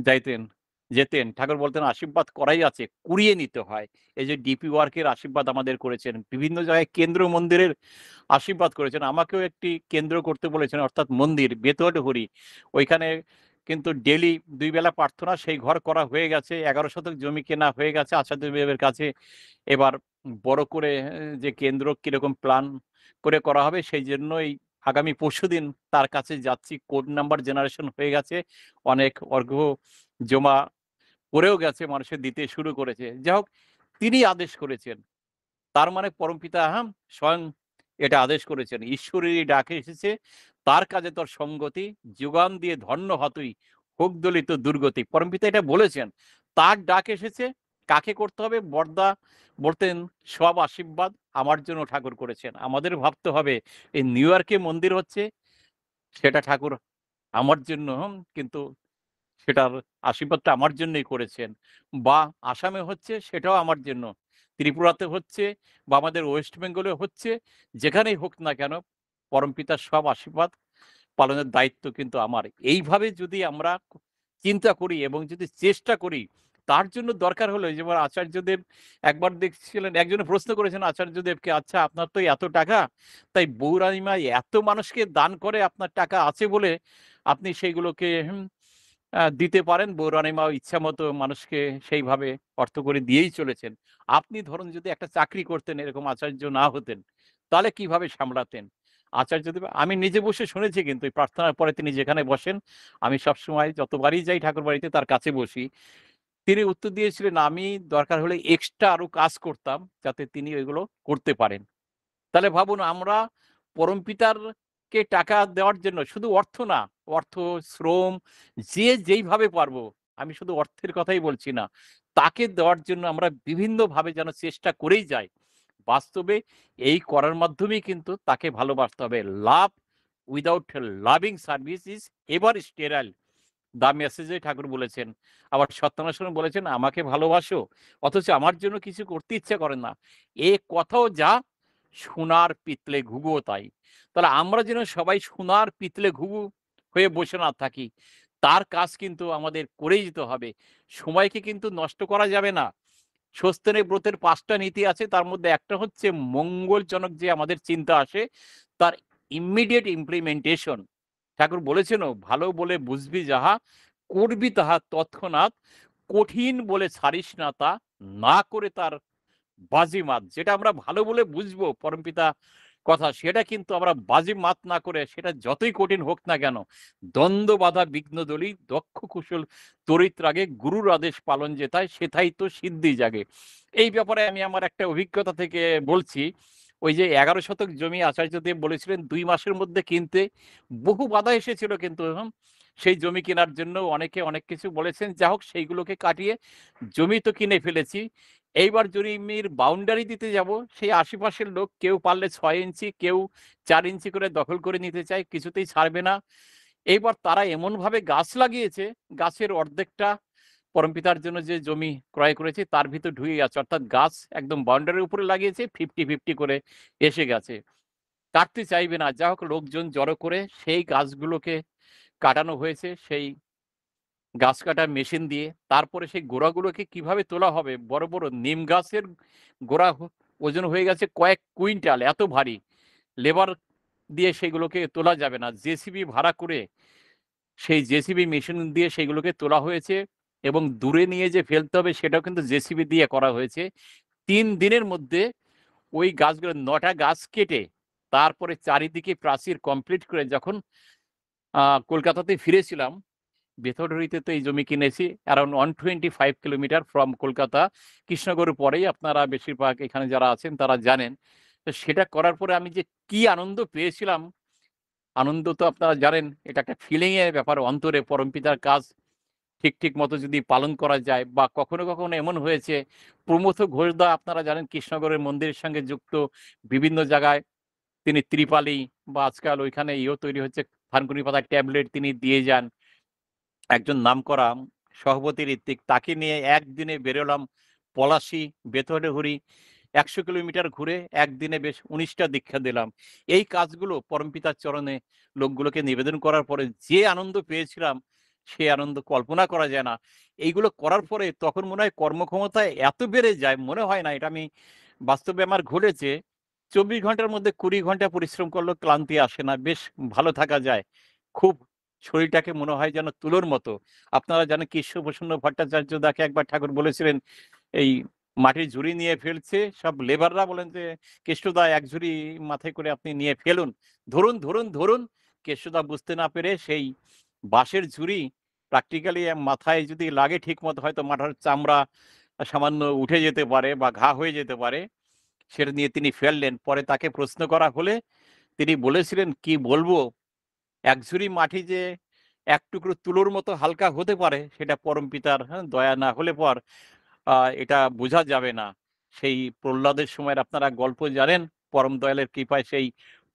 যাইতেন যেতেন। ঠাকুর বলতেন, "আশীর্বাদ করাই আছে, কুড়িয়ে নিতে হয়।" এই যে ডিপি ওয়ার্কের আশীর্বাদ আমাদের করেছেন। বিভিন্ন জায়গায় কেন্দ্র মন্দিরের আশীর্বাদ করেছেন। আমাকেও একটি কেন্দ্র করতে বলেছেন, অর্থাৎ মন্দির, বেতোয়াডহরি। ওইখানে কিন্তু ডেইলি ২ বেলা প্রার্থনা, সেই ঘর করা হয়ে গেছে। ১১ শতক জমি কেনা হয়ে গেছে আচার্যদেবের কাছে। এবার বড় করে যে কেন্দ্র কিরকম প্ল্যান করে করা হবে, সেইজন্যই আগামী পরশুদিন তার কাছে যাচ্ছি। কোড নাম্বার জেনারেশন হয়ে গেছে। অনেক অর্ঘ্য জমা পড়েও গেছে, মানুষে দিতে শুরু করেছে। যাই হোক, তিনি আদেশ করেছেন। তার মানে পরমপিতা স্বয়ং এটা আদেশ করেছেন। ঈশ্বরেরই ডাকে এসেছে, তার কাজে তোর সঙ্গতি, যোগান দিয়ে ধন্য হ তুই, হোক দলিত দুর্গতি। পরমপিতা এটা বলেছেন। তার ডাক এসেছে, কাকে করতে হবে? বড়দা বলতেন, "সব আশীর্বাদ আমার জন্য ঠাকুর করেছেন।" আমাদের ভাবতে হবে, এই নিউ ইয়র্কে মন্দির হচ্ছে, সেটা ঠাকুর আমার জন্য, কিন্তু সেটার আশীর্বাদটা আমার জন্যই করেছেন। বা আসামে হচ্ছে, সেটাও আমার জন্য। ত্রিপুরাতে হচ্ছে বা আমাদের ওয়েস্ট বেঙ্গলে হচ্ছে, যেখানেই হোক না কেন, পরমপিতার সব আশীর্বাদ পালনের দায়িত্ব কিন্তু আমার। এইভাবে যদি আমরা চিন্তা করি এবং যদি চেষ্টা করি, তার জন্য দরকার হলো, যেমন আচার্যদেব একবার দেখছিলেন, একজনে প্রশ্ন করেছেন আচার্যদেবকে, "আচ্ছা, আপনার তো এত টাকা, তাই বউরানীমা এত মানুষকে দান করে, আপনার টাকা আছে বলে আপনি সেইগুলোকে দিতে পারেন। বউরানীমাও ইচ্ছামতো মানুষকে সেইভাবে অর্থকড়ি দিয়েই চলেছেন। আপনি ধরুন যদি একটা চাকরি করতেন, এরকম আচার্য না হতেন, তাহলে কিভাবে সামলাতেন?" আচার্যদেব, আমি নিজে বসে শুনেছি কিন্তু এই প্রার্থনার পরে তিনি যেখানে বসেন, আমি সবসময় যতবারই যাই ঠাকুরবাড়িতে তার কাছে বসি। তিনি উত্তর দিয়েছিলেন, "আমি দরকার হলে এক্সট্রা আরো কাজ করতাম, যাতে তিনি ওইগুলো করতে পারেন।" তাহলে ভাবুন, আমরা পরমপিতার কে টাকা দেওয়ার জন্য শুধু অর্থ না, অর্থ, শ্রম, যে যেইভাবে পারবো, আমি শুধু অর্থের কথাই বলছি না, তাকে দেওয়ার জন্য আমরা বিভিন্নভাবে যেন চেষ্টা করেই যাই। বাস্তবে এই করার মাধ্যমেই কিন্তু তাকে ভালোবাসতে হবে। Love without loving service is ever sterile. The মেসেজে ঠাকুর বলেছেন। আবার সত্যনারায়ণ বলেছেন, আমাকে ভালোবাসো অথচ আমার জন্য কিছু করতে ইচ্ছে করে না। এ কথাও যা, সোনার পিতলে ঘুঘুও তাই। তাহলে আমরা যেন সবাই সোনার পিতলে ঘুঘু হয়ে বসে না থাকি। তার কাজ কিন্তু আমাদের করেই যেতে হবে। সময়কে কিন্তু নষ্ট করা যাবে না। স্বস্তিনের ব্রতের ৫ টা নীতি আছে, তার মধ্যে একটা হচ্ছে মঙ্গলজনক যে আমাদের চিন্তা আসে, তার ইমিডিয়েট ইমপ্লিমেন্টেশন। ঠাকুর বলেছেনও, ভালো বলে বুঝবি যাহা, করবি তাহা তৎক্ষণাৎ, কঠিন বলে ছাড়িস না তা, না করে তার বাজিমাত। যেটা আমরা ভালো বলে বুঝবো পরমপিতা কথা, সেটা কিন্তু আমরা বাজিমাত না করে, সেটা যতই কঠিন হোক না কেন, দ্বন্দ্ব বাধা বিঘ্ন দলি, দক্ষ কুশল তরিত্রাগে, গুরুর আদেশ পালন যেথায় সেথাই তো সিদ্ধি জাগে। এই ব্যাপারে আমি আমার একটা অভিজ্ঞতা থেকে বলছি। ওই যে ১১ শতক জমি আচার্যদেব বলেছিলেন ২ মাসের মধ্যে কিনতে, বহু বাধা এসেছিল কিন্তু সেই জমি কেনার জন্য অনেকে অনেক কিছু বলেছেন। যা হোক, সেইগুলোকে কাটিয়ে জমি তো কিনে ফেলেছি। এইবার জমির বাউন্ডারি দিতে যাব, সেই আশেপাশের লোক কেউ পারলে ৬ ইঞ্চি, কেউ ৪ ইঞ্চি করে দখল করে নিতে চায়, কিছুতেই ছাড়বে না। এইবার তারা এমনভাবে গাছ লাগিয়েছে, গাছের অর্ধেকটা পরমপিতার জন্য যে জমি ক্রয় করেছে তার ভিতর ঢুকে গেছে। অর্থাৎ গাছ একদম বাউন্ডারির উপরে লাগিয়েছে, 50-50 করে এসে গেছে। কাটতে চাইবে না। যা হোক, লোকজন জড়ো করে সেই গাছগুলোকে কাটানো হয়েছে, সেই গাছ কাটার মেশিন দিয়ে। তারপরে সেই গোড়াগুলোকে কিভাবে তোলা হবে, বড় বড় নিম গাছের গোড়া ওজন হয়ে গেছে কয়েক কুইন্টাল, এত ভারী। লেবার দিয়ে সেগুলোকে তোলা যাবে না, জেসিবি ভাড়া করে সেই জেসিবি মেশিন দিয়ে সেগুলোকে তোলা হয়েছে, এবং দূরে নিয়ে যে ফেলতে হবে সেটাও কিন্তু জেসিবি দিয়ে করা হয়েছে। ৩ দিনের মধ্যে ওই গাছগুলো ৯টা গাছ কেটে তারপরে চারিদিকে প্রাচীর কমপ্লিট করে যখন কলকাতাতে ফিরেছিলাম, বেথরডুরিতে তো এই জমি কিনেছি, অ্যারাউন্ড 125 কিলোমিটার ফ্রম কলকাতা। কৃষ্ণগড়ের পরেই, আপনারা বেশিরভাগ এখানে যারা আছেন তারা জানেন। তো সেটা করার পরে আমি যে কি আনন্দ পেয়েছিলাম, আনন্দ তো আপনারা জানেন, এটা একটা ফিলিং এর ব্যাপার। অন্তরে পরমপিতার কাজ ঠিক মতো যদি পালন করা যায়, বা কখনো কখনো এমন হয়েছে, প্রমথ ঘোষদা আপনারা জানেন কৃষ্ণগড়ের মন্দিরের সঙ্গে যুক্ত, বিভিন্ন জায়গায় তিনি ত্রিপালি বা আজকাল ওইখানে তৈরি হচ্ছে, থানকুনি পাতার ট্যাবলেট তিনি দিয়ে যান। একজন নামকরা সহবতী ঋত্বিক, তাকে নিয়ে একদিনে বেরোলাম পলাশী, বেথরডুরি, ১০০ কিলোমিটার ঘুরে একদিনে বেশ ১৯টা দীক্ষা দিলাম। এই কাজগুলো পরমপিতার চরণে লোকগুলোকে নিবেদন করার পরে যে আনন্দ পেয়েছিলাম, সে আনন্দ কল্পনা করা যায় না। এইগুলো করার পরে তখন মনে হয় কর্মক্ষমতা এত বেড়ে যায়, মনে হয় না, এটা আমি বাস্তবে আমার ঘটেছে। ২৪ ঘন্টার মধ্যে ২০ ঘন্টা পরিশ্রম করলেও ক্লান্তি আসে না, বেশ ভালো থাকা যায়। খুব শরীরটাকে মনে হয় যেন তুলোর মতো। আপনারা জানেন কৃষ্ণপ্রসন্ন ভট্টাচার্যদাকে একবার ঠাকুর বলেছিলেন, এই মাটির ঝুড়ি নিয়ে ফেলছে, সব লেবাররা বলেন যে, "কেষ্টদা, এক ঝুড়ি মাথায় করে আপনি নিয়ে ফেলুন। ধরুন।" কেষ্টদা বুঝতে না পেরে সেই বাঁশের ঝুড়ি প্র্যাকটিক্যালি মাথায় যদি লাগে ঠিকমতো, হয়তো মাথার চামড়া সামান্য উঠে যেতে পারে বা ঘা হয়ে যেতে পারে। সেটা নিয়ে তিনি ফেললেন। পরে তাকে প্রশ্ন করা হলে তিনি বলেছিলেন, "কি বলবো? এক ঝুড়ি মাটি যে এক টুকরো তুলোর মতো হালকা হতে পারে, সেটা পরমপিতার দয়া না হলে পর এটা বোঝা যাবে না।" সেই প্রহ্লাদের সময়ের আপনারা গল্প জানেন, পরম দয়ালের কৃপায় সেই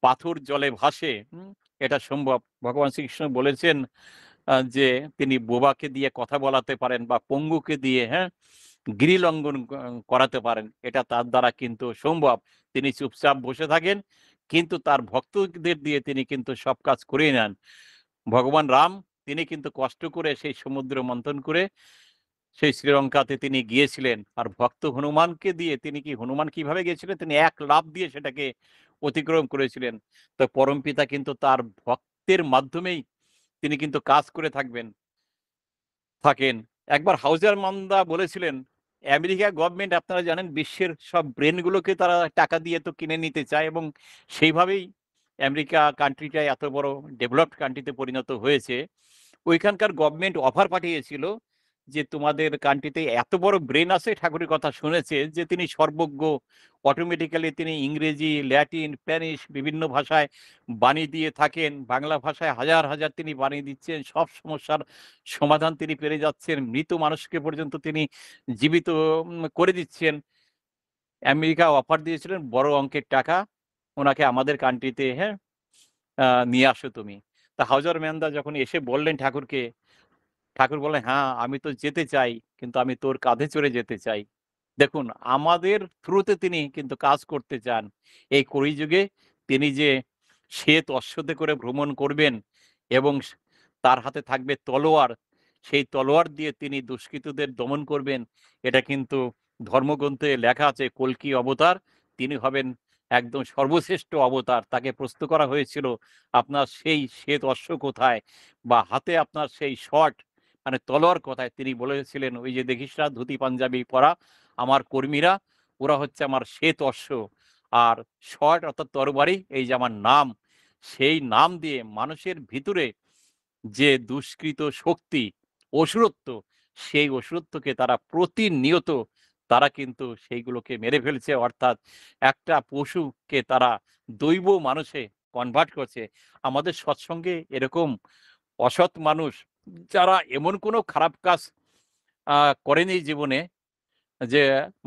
পাথর জলে ভাসে। এটা সম্ভব। ভগবান শ্রীকৃষ্ণ বলেছেন যে তিনি বোবাকে দিয়ে কথা বলাতে পারেন, বা পঙ্গুকে দিয়ে গিরিলঙ্ঘন করাতে পারেন। এটা তার দ্বারা কিন্তু সম্ভব। তিনি চুপচাপ বসে থাকেন, কিন্তু তার ভক্তদের দিয়ে তিনি কিন্তু সব কাজ করিয়ে নেন। ভগবান রাম, তিনি কিন্তু কষ্ট করে সেই সমুদ্র মন্থন করে সেই শ্রীলঙ্কাতে তিনি গিয়েছিলেন। আর ভক্ত হনুমানকে দিয়ে হনুমান কিভাবে গিয়েছিলেন? তিনি এক লাফ দিয়ে সেটাকে অতিক্রম করেছিলেন। তো পরমপিতা কিন্তু তার ভক্তের মাধ্যমেই তিনি কিন্তু কাজ করে থাকেন। একবার হাউজার মান্দা বলেছিলেন, আমেরিকা গভর্নমেন্ট, আপনারা জানেন, বিশ্বের সব ব্রেনগুলোকে তারা টাকা দিয়ে তো কিনে নিতে চায়, এবং সেইভাবেই আমেরিকা কান্ট্রিটা এত বড় ডেভেলপড কান্ট্রিতে পরিণত হয়েছে। ওইখানকার গভর্নমেন্ট অফার পাঠিয়েছিল যে, তোমাদের কান্ট্রিতে এত বড় ব্রেন আছে, ঠাকুরের কথা শুনেছে যে তিনি সর্বজ্ঞ, অটোমেটিক্যালি তিনি ইংরেজি, ল্যাটিন, স্প্যানিশ বিভিন্ন ভাষায় বাণী দিয়ে থাকেন। বাংলা ভাষায় হাজার তিনি বাণী দিচ্ছেন। সব সমস্যার সমাধান তিনি পেরে যাচ্ছেন। মৃত মানুষকে পর্যন্ত তিনি জীবিত করে দিচ্ছেন। আমেরিকা অফার দিয়েছিলেন বড় অঙ্কের টাকা ওনাকে আমাদের কান্ট্রিতে নিয়ে আসো তুমি। তা হাউজার ম্যানদা যখন এসে বললেন ঠাকুরকে, ঠাকুর বললেন, হ্যাঁ আমি তো যেতে চাই, কিন্তু আমি তোর কাঁধে চড়ে যেতে চাই। দেখুন, আমাদের থ্রুতে তিনি কিন্তু কাজ করতে চান। এই কলিযুগে তিনি যে শ্বেত অশ্বতে করে ভ্রমণ করবেন এবং তার হাতে থাকবে তলোয়ার, সেই তলোয়ার দিয়ে তিনি দুষ্কৃতীদের দমন করবেন, এটা কিন্তু ধর্মগ্রন্থে লেখা আছে। কল্কি অবতার, তিনি হবেন একদম সর্বশ্রেষ্ঠ অবতার। তাকে প্রশ্ন করা হয়েছিল, আপনার সেই শ্বেত অশ্ব কোথায়, বা হাতে আপনার সেই শট মানে তলোয়ার কোথায়? তিনি বলেছিলেন, ওই যে দেখিস না ধুতি পাঞ্জাবি পরা আমার কর্মীরা, ওরা হচ্ছে আমার শ্বেত অশ্ব, আর শট অর্থাৎ তরবারি এই যে আমার নাম, সেই নাম দিয়ে মানুষের ভিতরে যে দুষ্কৃত শক্তি, অসুরত্ব, সেই অসুরত্বকে তারা প্রতিনিয়ত তারা কিন্তু সেইগুলোকে মেরে ফেলছে। অর্থাৎ একটা পশুকে তারা দৈব মানুষে কনভার্ট করছে। আমাদের সৎসঙ্গে এরকম অসৎ মানুষ, যারা এমন কোনো খারাপ কাজ করেনি জীবনে, যে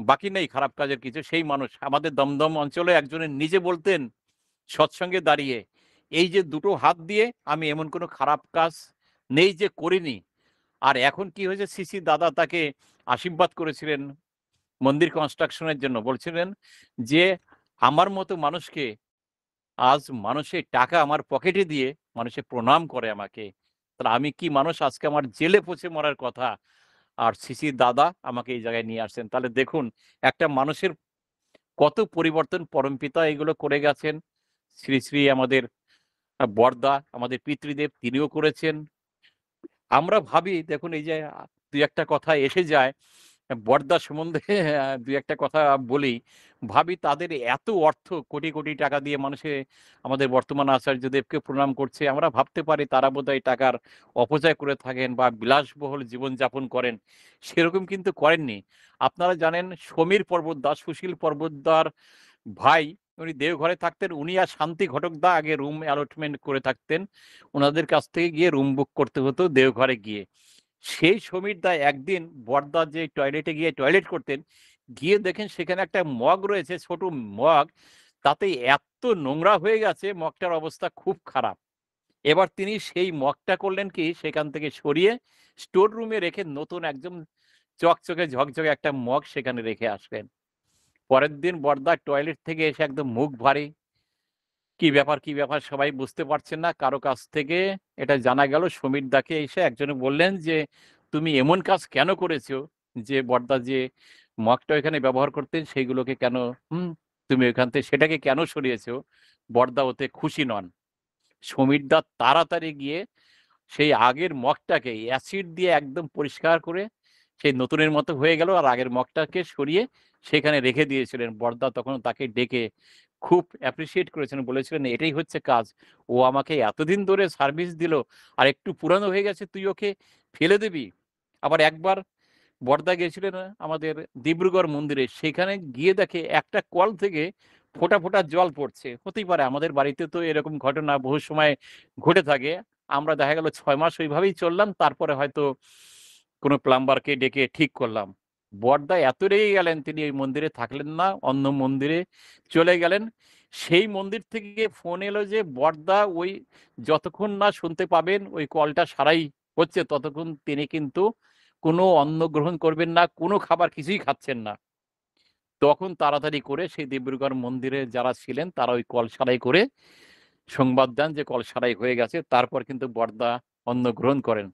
বাকি নেই খারাপ কাজের কিছু, সেই মানুষ আমাদের দমদম অঞ্চলে একজনের নিজে বলতেন সৎসঙ্গে দাঁড়িয়ে, এই যে দুটো হাত দিয়ে আমি এমন কোনো খারাপ কাজ নেই যে করিনি। আর এখন কি হয়েছে, সিসি দাদা তাকে আশীর্বাদ করেছিলেন মন্দির কনস্ট্রাকশনের জন্য, বলছিলেন যে আমার মতো মানুষকে আজ মানুষের টাকা আমার পকেটে দিয়ে মানুষে প্রণাম করে আমাকে, তাহলে আমি কি মানুষ? আজকে আমার জেলে পচে মরার কথা, আর সিসির দাদা আমাকে এই জায়গায় নিয়ে আসছেন। তাহলে দেখুন, একটা মানুষের কত পরিবর্তন পরমপিতা এগুলো করে গেছেন। শ্রী শ্রী আমাদের বড়দা, আমাদের পিতৃদেব, তিনিও করেছেন। আমরা ভাবি, দেখুন এই যে দুই একটা কথা এসে যায় বড়দা সম্বন্ধে, দুই একটা কথা বলি, ভাবি তাদের এত অর্থ, কোটি কোটি টাকা দিয়ে মানুষে আমাদের বর্তমান আচার্যদেবকে প্রণাম করছে। আমরা ভাবতে পারি তারা বোধহয় টাকার অপচয় করে থাকেন বা বিলাসবহুল জীবনযাপন করেন, সেরকম কিন্তু করেননি। আপনারা জানেন সমীর পর্বতদা, সুশীল পর্বতদার ভাই, উনি দেওঘরে থাকতেন। উনি আর শান্তি ঘটকদা আগে রুম অ্যালটমেন্ট করে থাকতেন, ওনাদের কাছ থেকে গিয়ে রুম বুক করতে হতো দেওঘরে গিয়ে। সেই সমীর দা একদিন বড়দা যে টয়লেটে গিয়ে টয়লেট করতেন, গিয়ে দেখেন সেখানে একটা মগ রয়েছে, ছোট মগ, তাতে এত নোংরা হয়ে গেছে, মগটার অবস্থা খুব খারাপ। এবার তিনি সেই মগটা করলেন কি, সেখান থেকে সরিয়ে স্টোর রুমে রেখে নতুন একদম চকচকে ঝকঝকে একটা মগ সেখানে রেখে আসলেন। পরের দিন বড়দা টয়লেট থেকে এসে একদম মুখ ভারী, কি ব্যাপার কি ব্যাপার সবাই বুঝতে পারছেন না। কারো কাছ থেকে এটা জানা গেল, সমীর দাকে এসে একজনে বললেন যে তুমি এমন কাজ কেন করেছো, যে বড়দা যে মগটা এখানে ব্যবহার করতেন সেইগুলোকে কেন তুমি ওইখান থেকে সেটাকে কেন সরিয়েছো? বড়দা ওতে খুশি নন। সমীর দা তাড়াতাড়ি গিয়ে সেই আগের মগটাকে অ্যাসিড দিয়ে একদম পরিষ্কার করে সেই নতুনের মতো হয়ে গেল, আর আগের মগটাকে সরিয়ে সেখানে রেখে দিয়েছিলেন। বড়দা তখন তাকে ডেকে খুব অ্যাপ্রিসিয়েট করেছেন, বলেছিলেন এটাই হচ্ছে কাজ, ও আমাকে এতদিন ধরে সার্ভিস দিল, আর একটু পুরানো হয়ে গেছে তুই ওকে ফেলে দিবি? আবার একবার বড়দা গেছিলেন আমাদের ডিব্রুগড় মন্দিরে, সেখানে গিয়ে দেখে একটা কল থেকে ফোঁটা ফোঁটা জল পড়ছে। হতেই পারে, আমাদের বাড়িতে তো এরকম ঘটনা বহু সময় ঘটে থাকে। আমরা দেখা গেল 6 মাস ওইভাবেই চললাম, তারপরে হয়তো কোনো প্লাম্বারকে ডেকে ঠিক করলাম। বড়দা এত রেগে গেলেন, তিনি ওই মন্দিরে থাকলেন না, অন্য মন্দিরে চলে গেলেন। সেই মন্দির থেকে ফোন এলো যে বড়দা ওই যতক্ষণ না শুনতে পাবেন ওই কলটা সারাই হচ্ছে, ততক্ষণ তিনি কিন্তু কোনো অন্ন গ্রহণ করবেন না, কোনো খাবার কিছুই খাচ্ছেন না। তখন তাড়াতাড়ি করে সেই দেবীদুর্গার মন্দিরে যারা ছিলেন তারা ওই কল সারাই করে সংবাদ দেন যে কল সারাই হয়ে গেছে। তারপর কিন্তু বড়দা অন্ন গ্রহণ করেন।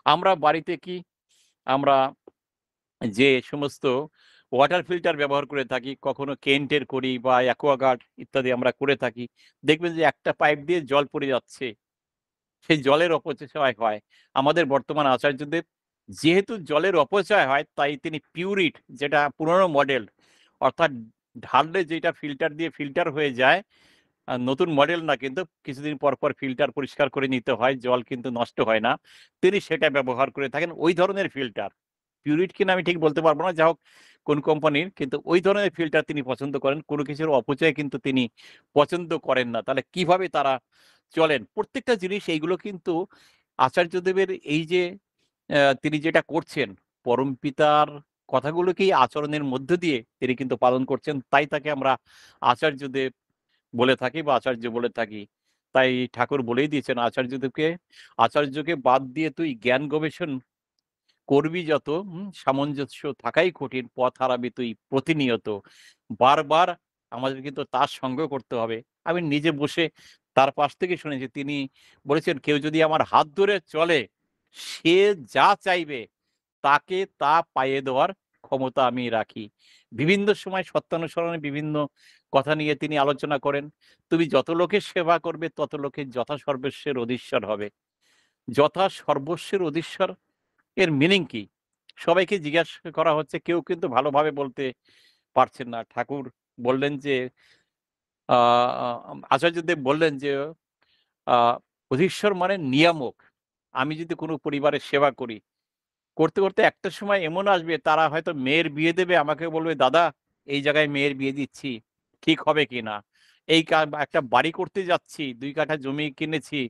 আমরা বাড়িতে কি, আমরা যে সমস্ত ওয়াটার ফিল্টার ব্যবহার করে থাকি, কখনো কেন্টের করি বা অ্যাকোয়াগার্ড ইত্যাদি আমরা করে থাকি, দেখবেন যে একটা পাইপ দিয়ে জল পড়ে যাচ্ছে, সেই জলের অপচয় হয়। আমাদের বর্তমান আচার্যদেব যেহেতু জলের অপচয় হয়, তাই তিনি পিউরিট, যেটা পুরনো মডেল, অর্থাৎ ঢাললে যেটা ফিল্টার দিয়ে ফিল্টার হয়ে যায়, নতুন মডেল না, কিন্তু কিছুদিন পর পর ফিল্টার পরিষ্কার করে নিতে হয়, জল কিন্তু নষ্ট হয় না, তিনি সেটা ব্যবহার করে থাকেন। ওই ধরনের ফিল্টার, পিউরিট কিনা আমি ঠিক বলতে পারবো না, যা হোক কোন কোম্পানির, কিন্তু ওই ধরনের ফিল্টার তিনি পছন্দ করেন। কোনো কিছুর অপচয় কিন্তু তিনি পছন্দ করেন না। তাহলে কিভাবে তারা চলেন প্রত্যেকটা জিনিস, এইগুলো কিন্তু আচার্যদেবের এই যে তিনি যেটা করছেন, পরমপিতার কথাগুলোকেই আচরণের মধ্য দিয়ে তিনি কিন্তু পালন করছেন, তাই তাকে আমরা আচার্যদেব বলে থাকি বা আচার্য বলে থাকি। তাই ঠাকুর বলেই দিয়েছেন আচার্যকে বাদ দিয়ে তুই জ্ঞান গবেষণ করবি যত, সামঞ্জস্য থাকাই কঠিন, পথ হারাবি তুই প্রতিনিয়ত। বারবার আমাদের কিন্তু তার সঙ্গ করতে হবে। আমি নিজে বসে তার পাশ থেকে শুনেছি, তিনি বলেছেন, কেউ যদি আমার হাত ধরে চলে, সে যা চাইবে তাকে তা পাইয়ে দেওয়ার ক্ষমতা আমি রাখি। বিভিন্ন সময় সত্যানুসরণে বিভিন্ন কথা নিয়ে তিনি আলোচনা করেন। তুমি যত লোকের সেবা করবে তত লোকের যথাসর্বস্বের অধীশ্বর হবে। যথাসর্বস্বের অধীশ্বর এর মিনিং কি? সবাইকে জিজ্ঞাসা করা হচ্ছে, কেউ কিন্তু ভালোভাবে বলতে পারছেন না। ঠাকুর বললেন যে, আচার্যদেব বললেন যে, অধীশ্বর মানে নিয়ামক। আমি যদি কোনো পরিবারের সেবা করি, করতে করতে একটা সময় এমন আসবে, তারা হয়তো মেয়ের বিয়ে দেবে, আমাকে বলবে, দাদা এই জায়গায় মেয়ের বিয়ে দিচ্ছি, ঠিক হবে কিনা? একটা বাড়ি করতে যাচ্ছি, 2 কাঠা জমি কিনেছি,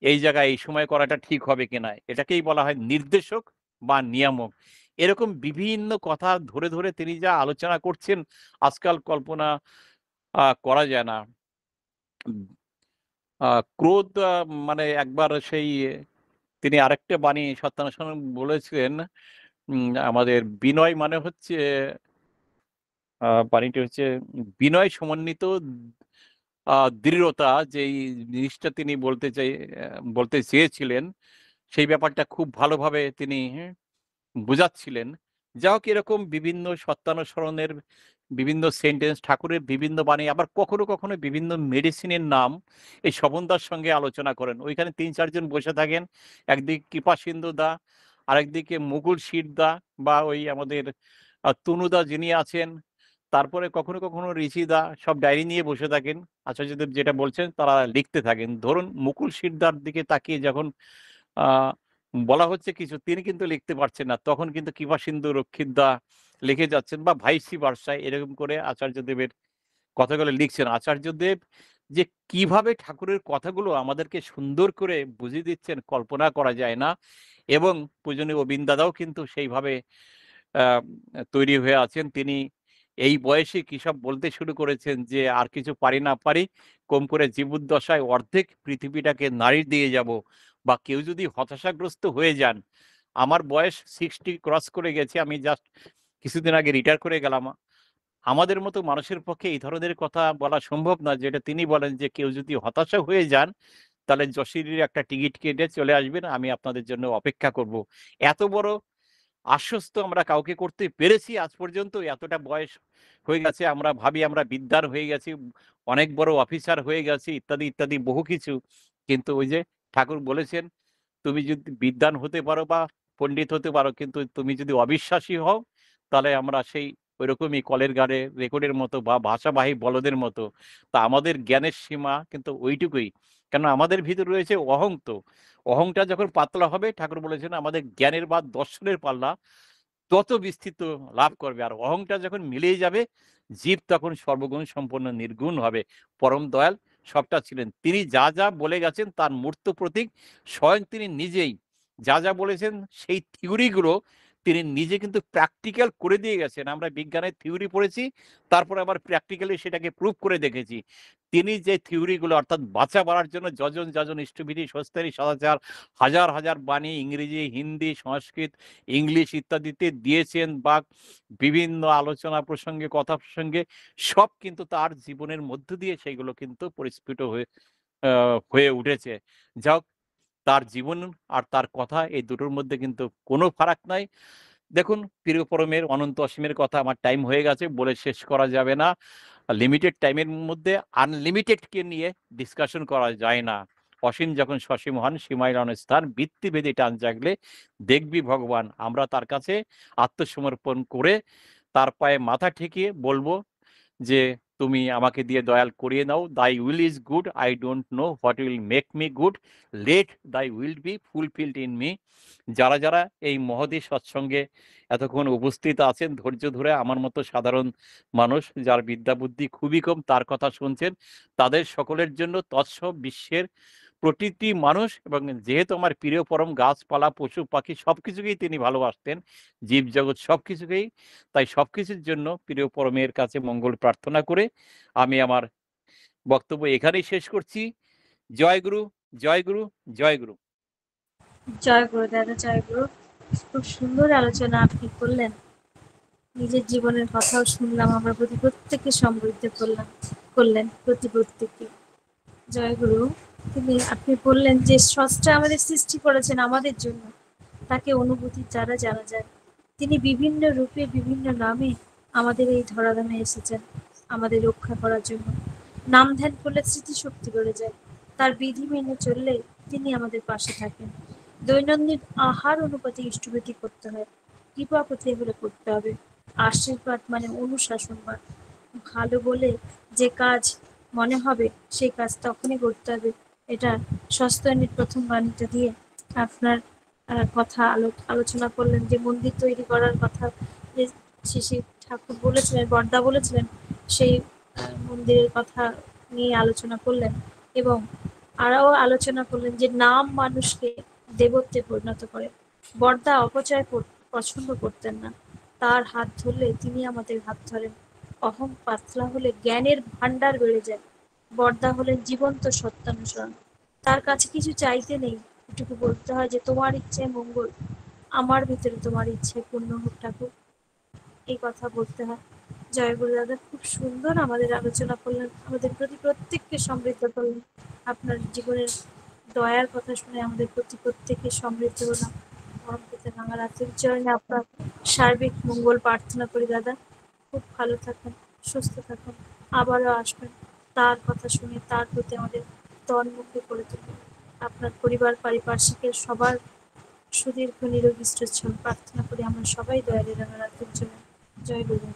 এই জায়গায় এই সময় করাটা ঠিক হবে কিনা? এটাকেই বলা হয় নির্দেশক বা নিয়ামক। এরকম বিভিন্ন কথা ধরে ধরে তিনি যা আলোচনা করছেন, আজকাল কল্পনা করা যায় না। উম ক্রোধ, মানে একবার সেই তিনি আরেকটা বাণী সত্যানুসরণ বলেছিলেন, আমাদের বিনয় মানে হচ্ছে, বাণীটি হচ্ছে বিনয় সমন্বিত আ দৃঢ়তা, যেই জিনিসটা তিনি বলতে চেয়েছিলেন, সেই ব্যাপারটা খুব ভালোভাবে তিনি বুঝাচ্ছিলেন। যা হোক, এরকম বিভিন্ন সত্যানুসরণের বিভিন্ন সেন্টেন্স, ঠাকুরের বিভিন্ন বাণী, আবার কখনো কখনো বিভিন্ন মেডিসিনের নাম এই স্বপনদার সঙ্গে আলোচনা করেন। ওইখানে ৩-৪ জন বসে থাকেন। একদিকে কৃপাসিন্ধু দা, আরেকদিকে মুকুল শির দা, বা ওই আমাদের তনুদা যিনি আছেন, তারপরে কখনো কখনো ঋষি দা, সব ডায়েরি নিয়ে বসে থাকেন। আচার্যদেব যেটা বলছেন তারা লিখতে থাকেন। ধরুন মুকুল শিরদার দিকে তাকিয়ে যখন আ বলা হচ্ছে কিছু, তিনি কিন্তু লিখতে পারছেন না। তখন কিন্তু কৃপাসিন্ধু রক্ষিত দা লিখে যাচ্ছেন, বা ভাইসি ভার্সা, এরকম করে আচার্যদেবের কথাগুলো লিখছেন। আচার্যদেব যে কিভাবে ঠাকুরের কথাগুলো আমাদেরকে সুন্দর করে বুঝিয়ে দিচ্ছেন, কল্পনা করা যায় না। এবং পূজনীয় গোবিন্দ দাদাও কিন্তু সেইভাবে আ তৈরি হয়ে আছেন। তিনি এই বয়সে কি সব বলতে শুরু করেছেন যে, আর কিছু পারি না পারি, কম করে জীবদ্দশায় অর্ধেক পৃথিবীটাকে নাড়ি দিয়ে যাব। বা কেউ যদি হতাশাগ্রস্ত হয়ে যান, আমার বয়স 60 ক্রস করে গেছে, আমি জাস্ট কিছুদিন আগে রিটায়ার করে গেলাম। আমাদের মতো মানুষের পক্ষে এই ধরনের কথা বলা সম্ভব না, যেটা তিনি বলেন যে, কেউ যদি হতাশা হয়ে যান, তাহলে যশোরের একটা টিকিট কেটে চলে আসবেন, আমি আপনাদের জন্য অপেক্ষা করব। এত বড় আশ্বস্ত আমরা কাউকে করতে পেরেছি আজ পর্যন্ত। এতটা বয়স হয়ে গেছে, আমরা ভাবি আমরা বিদ্বান হয়ে গেছি, অনেক বড় অফিসার হয়ে গেছি, ইত্যাদি ইত্যাদি বহু কিছু। কিন্তু ওই যে ঠাকুর বলেছেন, তুমি যদি বিদ্বান হতে পারো বা পণ্ডিত হতে পারো, কিন্তু তুমি যদি অবিশ্বাসী হও, তাহলে আমরা সেই ওইরকমই কলের গাড়ে রেকর্ডের মতো বা ভাষাবাহী বলদের মতো। তা আমাদের জ্ঞানের সীমা কিন্তু ওইটুকুই। কেন আমাদের ভিতরে রয়েছে অহং। অহংটা যখন পাতলা হবে, ঠাকুর বলেছেন, আমাদের জ্ঞানের বা দর্শনের পাল্লা তত বিস্তৃত লাভ করবে। আর অহংটা যখন মিলিয়ে যাবে, জীব তখন সর্বগুণ সম্পন্ন নির্গুণ হবে। পরম দয়াল সবটা ছিলেন। তিনি যা যা বলে গেছেন তার মূর্ত প্রতীক স্বয়ং তিনি নিজেই। যা যা বলেছেন সেই থিওরিগুলো তিনি নিজে কিন্তু প্র্যাকটিক্যাল করে দিয়ে গেছেন। আমরা বিজ্ঞানের থিওরি পড়েছি, তারপরে আবার প্র্যাকটিক্যালি সেটাকে প্রুভ করে দেখেছি। তিনি যে থিওরিগুলো, অর্থাৎ বাঁচা বাড়ার জন্য যজন যজন ইষ্টবিধি সস্তারি সদাচার, হাজার হাজার বাণী, ইংরেজি, হিন্দি, সংস্কৃত, ইংলিশ ইত্যাদিতে দিয়েছেন, বা বিভিন্ন আলোচনা প্রসঙ্গে, কথা প্রসঙ্গে, সব কিন্তু তার জীবনের মধ্য দিয়ে সেগুলো কিন্তু পরিস্ফুট হয়ে উঠেছে। যা হোক, তার জীবন আর তার কথা, এই দুটোর মধ্যে কিন্তু কোনো ফারাক নাই। দেখুন, প্রিয় পরমের অনন্ত অসীমের কথা আমার টাইম হয়ে গেছে, বলে শেষ করা যাবে না। লিমিটেড টাইমের মধ্যে আনলিমিটেডকে নিয়ে ডিসকাশন করা যায় না। অসীম যখন সসীম হন, সীমায় স্থান, বৃত্তিভেদে টান জাগলে দেখবি ভগবান। আমরা তার কাছে আত্মসমর্পণ করে তার পায়ে মাথা ঠেকিয়ে বলবো যে, তুমি আমাকে দিয়ে দয়াল করিয়ে নাও। Thy will is good, I don't know what will make me good, let thy will be fulfilled in me. যারা যারা এই মহতী সৎসঙ্গে এতক্ষণ উপস্থিত আছেন, ধৈর্য ধরে আমার মতো সাধারণ মানুষ, যার বিদ্যা বুদ্ধি খুবই কম, তার কথা শুনছেন, তাদের সকলের জন্য তৎসব বিশ্বের প্রতিটি মানুষ, এবং যেহেতু আমার প্রিয় পরম গাছপালা, পশু পাখি সবকিছুকেই তিনি ভালোবাসতেন, জীবজগৎ সবকিছুকেই, তাই সবকিছুর জন্য প্রিয় পরমের কাছে মঙ্গল প্রার্থনা করে আমি আমার বক্তব্য এখানেই শেষ করছি। জয় গুরু, জয় গুরু, জয় গুরু। জয় গুরু দাদা, জয় গুরু। খুব সুন্দর আলোচনা আপনি করলেন। নিজের জীবনের কথাও শুনলাম, আমরা প্রত্যেককে সমৃদ্ধ করলেন প্রত্যেককে। জয় গুরু। আপনি বললেন যে স্রষ্টা আমাদের সৃষ্টি করেছেন আমাদের জন্য, তাকে অনুভূতির দ্বারা জানা যায়। তিনি বিভিন্ন রূপে বিভিন্ন নামে আমাদের এই ধরাধামে এসেছেন আমাদের রক্ষা করার জন্য। নাম ধ্যান করলে স্মৃতিশক্তি বেড়ে যায়, তার বিধি মেনে চললে তিনি আমাদের পাশে থাকেন। দৈনন্দিন আহার অনুপাতে ইষ্টভৃতি করতে হয়, কৃপা পেতে হলে করতে হবে। আশীর্বাদ মানে অনুশাসনবাদ। ভালো বলে যে কাজ মনে হবে সেই কাজ তখনই করতে হবে। এটা সস্তায়নের প্রথম বাণীটা দিয়ে আপনার কথা আলোচনা করলেন যে মন্দির তৈরি করার কথা, যে শ্রী ঠাকুর বলেছিলেন, বড়দা বলেছিলেন, সেই মন্দিরের কথা নিয়ে আলোচনা করলেন। এবং আরও আলোচনা করলেন যে নাম মানুষকে দেবত্বে পরিণত করে। বড়দা অপচয় পছন্দ করতেন না, তার হাত ধরলে তিনি আমাদের হাত ধরেন। অহং পাতলা হলে জ্ঞানের ভান্ডার বেড়ে যায়। বড়দা হলেন জীবন্ত সত্যানুসরণ, তার কাছে কিছু চাইতে নেই, এটুকু বলতে হয় যে তোমার ইচ্ছায় মঙ্গল, আমার ভিতরে তোমার ইচ্ছে পূর্ণ হোক ঠাকুর, এই কথা বলতে হয়। জয় গুরু দাদা, খুব সুন্দর আমাদের আলোচনা করলেন, আমাদের প্রতি প্রত্যেককে সমৃদ্ধ করলেন। আপনার জীবনের দয়ার কথা শুনে আমাদের প্রতি প্রত্যেকে সমৃদ্ধ হলাম। পরম পিতা বাংলার আত্মিক চরণে আপনার সার্বিক মঙ্গল প্রার্থনা করি দাদা। খুব ভালো থাকুন, সুস্থ থাকুন, আবারও আসবেন, তার কথা শুনে তার প্রতি আমাদের তন্মুখী করে তুলবেন। আপনার পরিবার পারিপার্শ্বিকের সবার সুদীর্ঘ নিরোগী প্রার্থনা করি আমরা সবাই দয়ালের আত্মিক চরণে। জয় গুরু।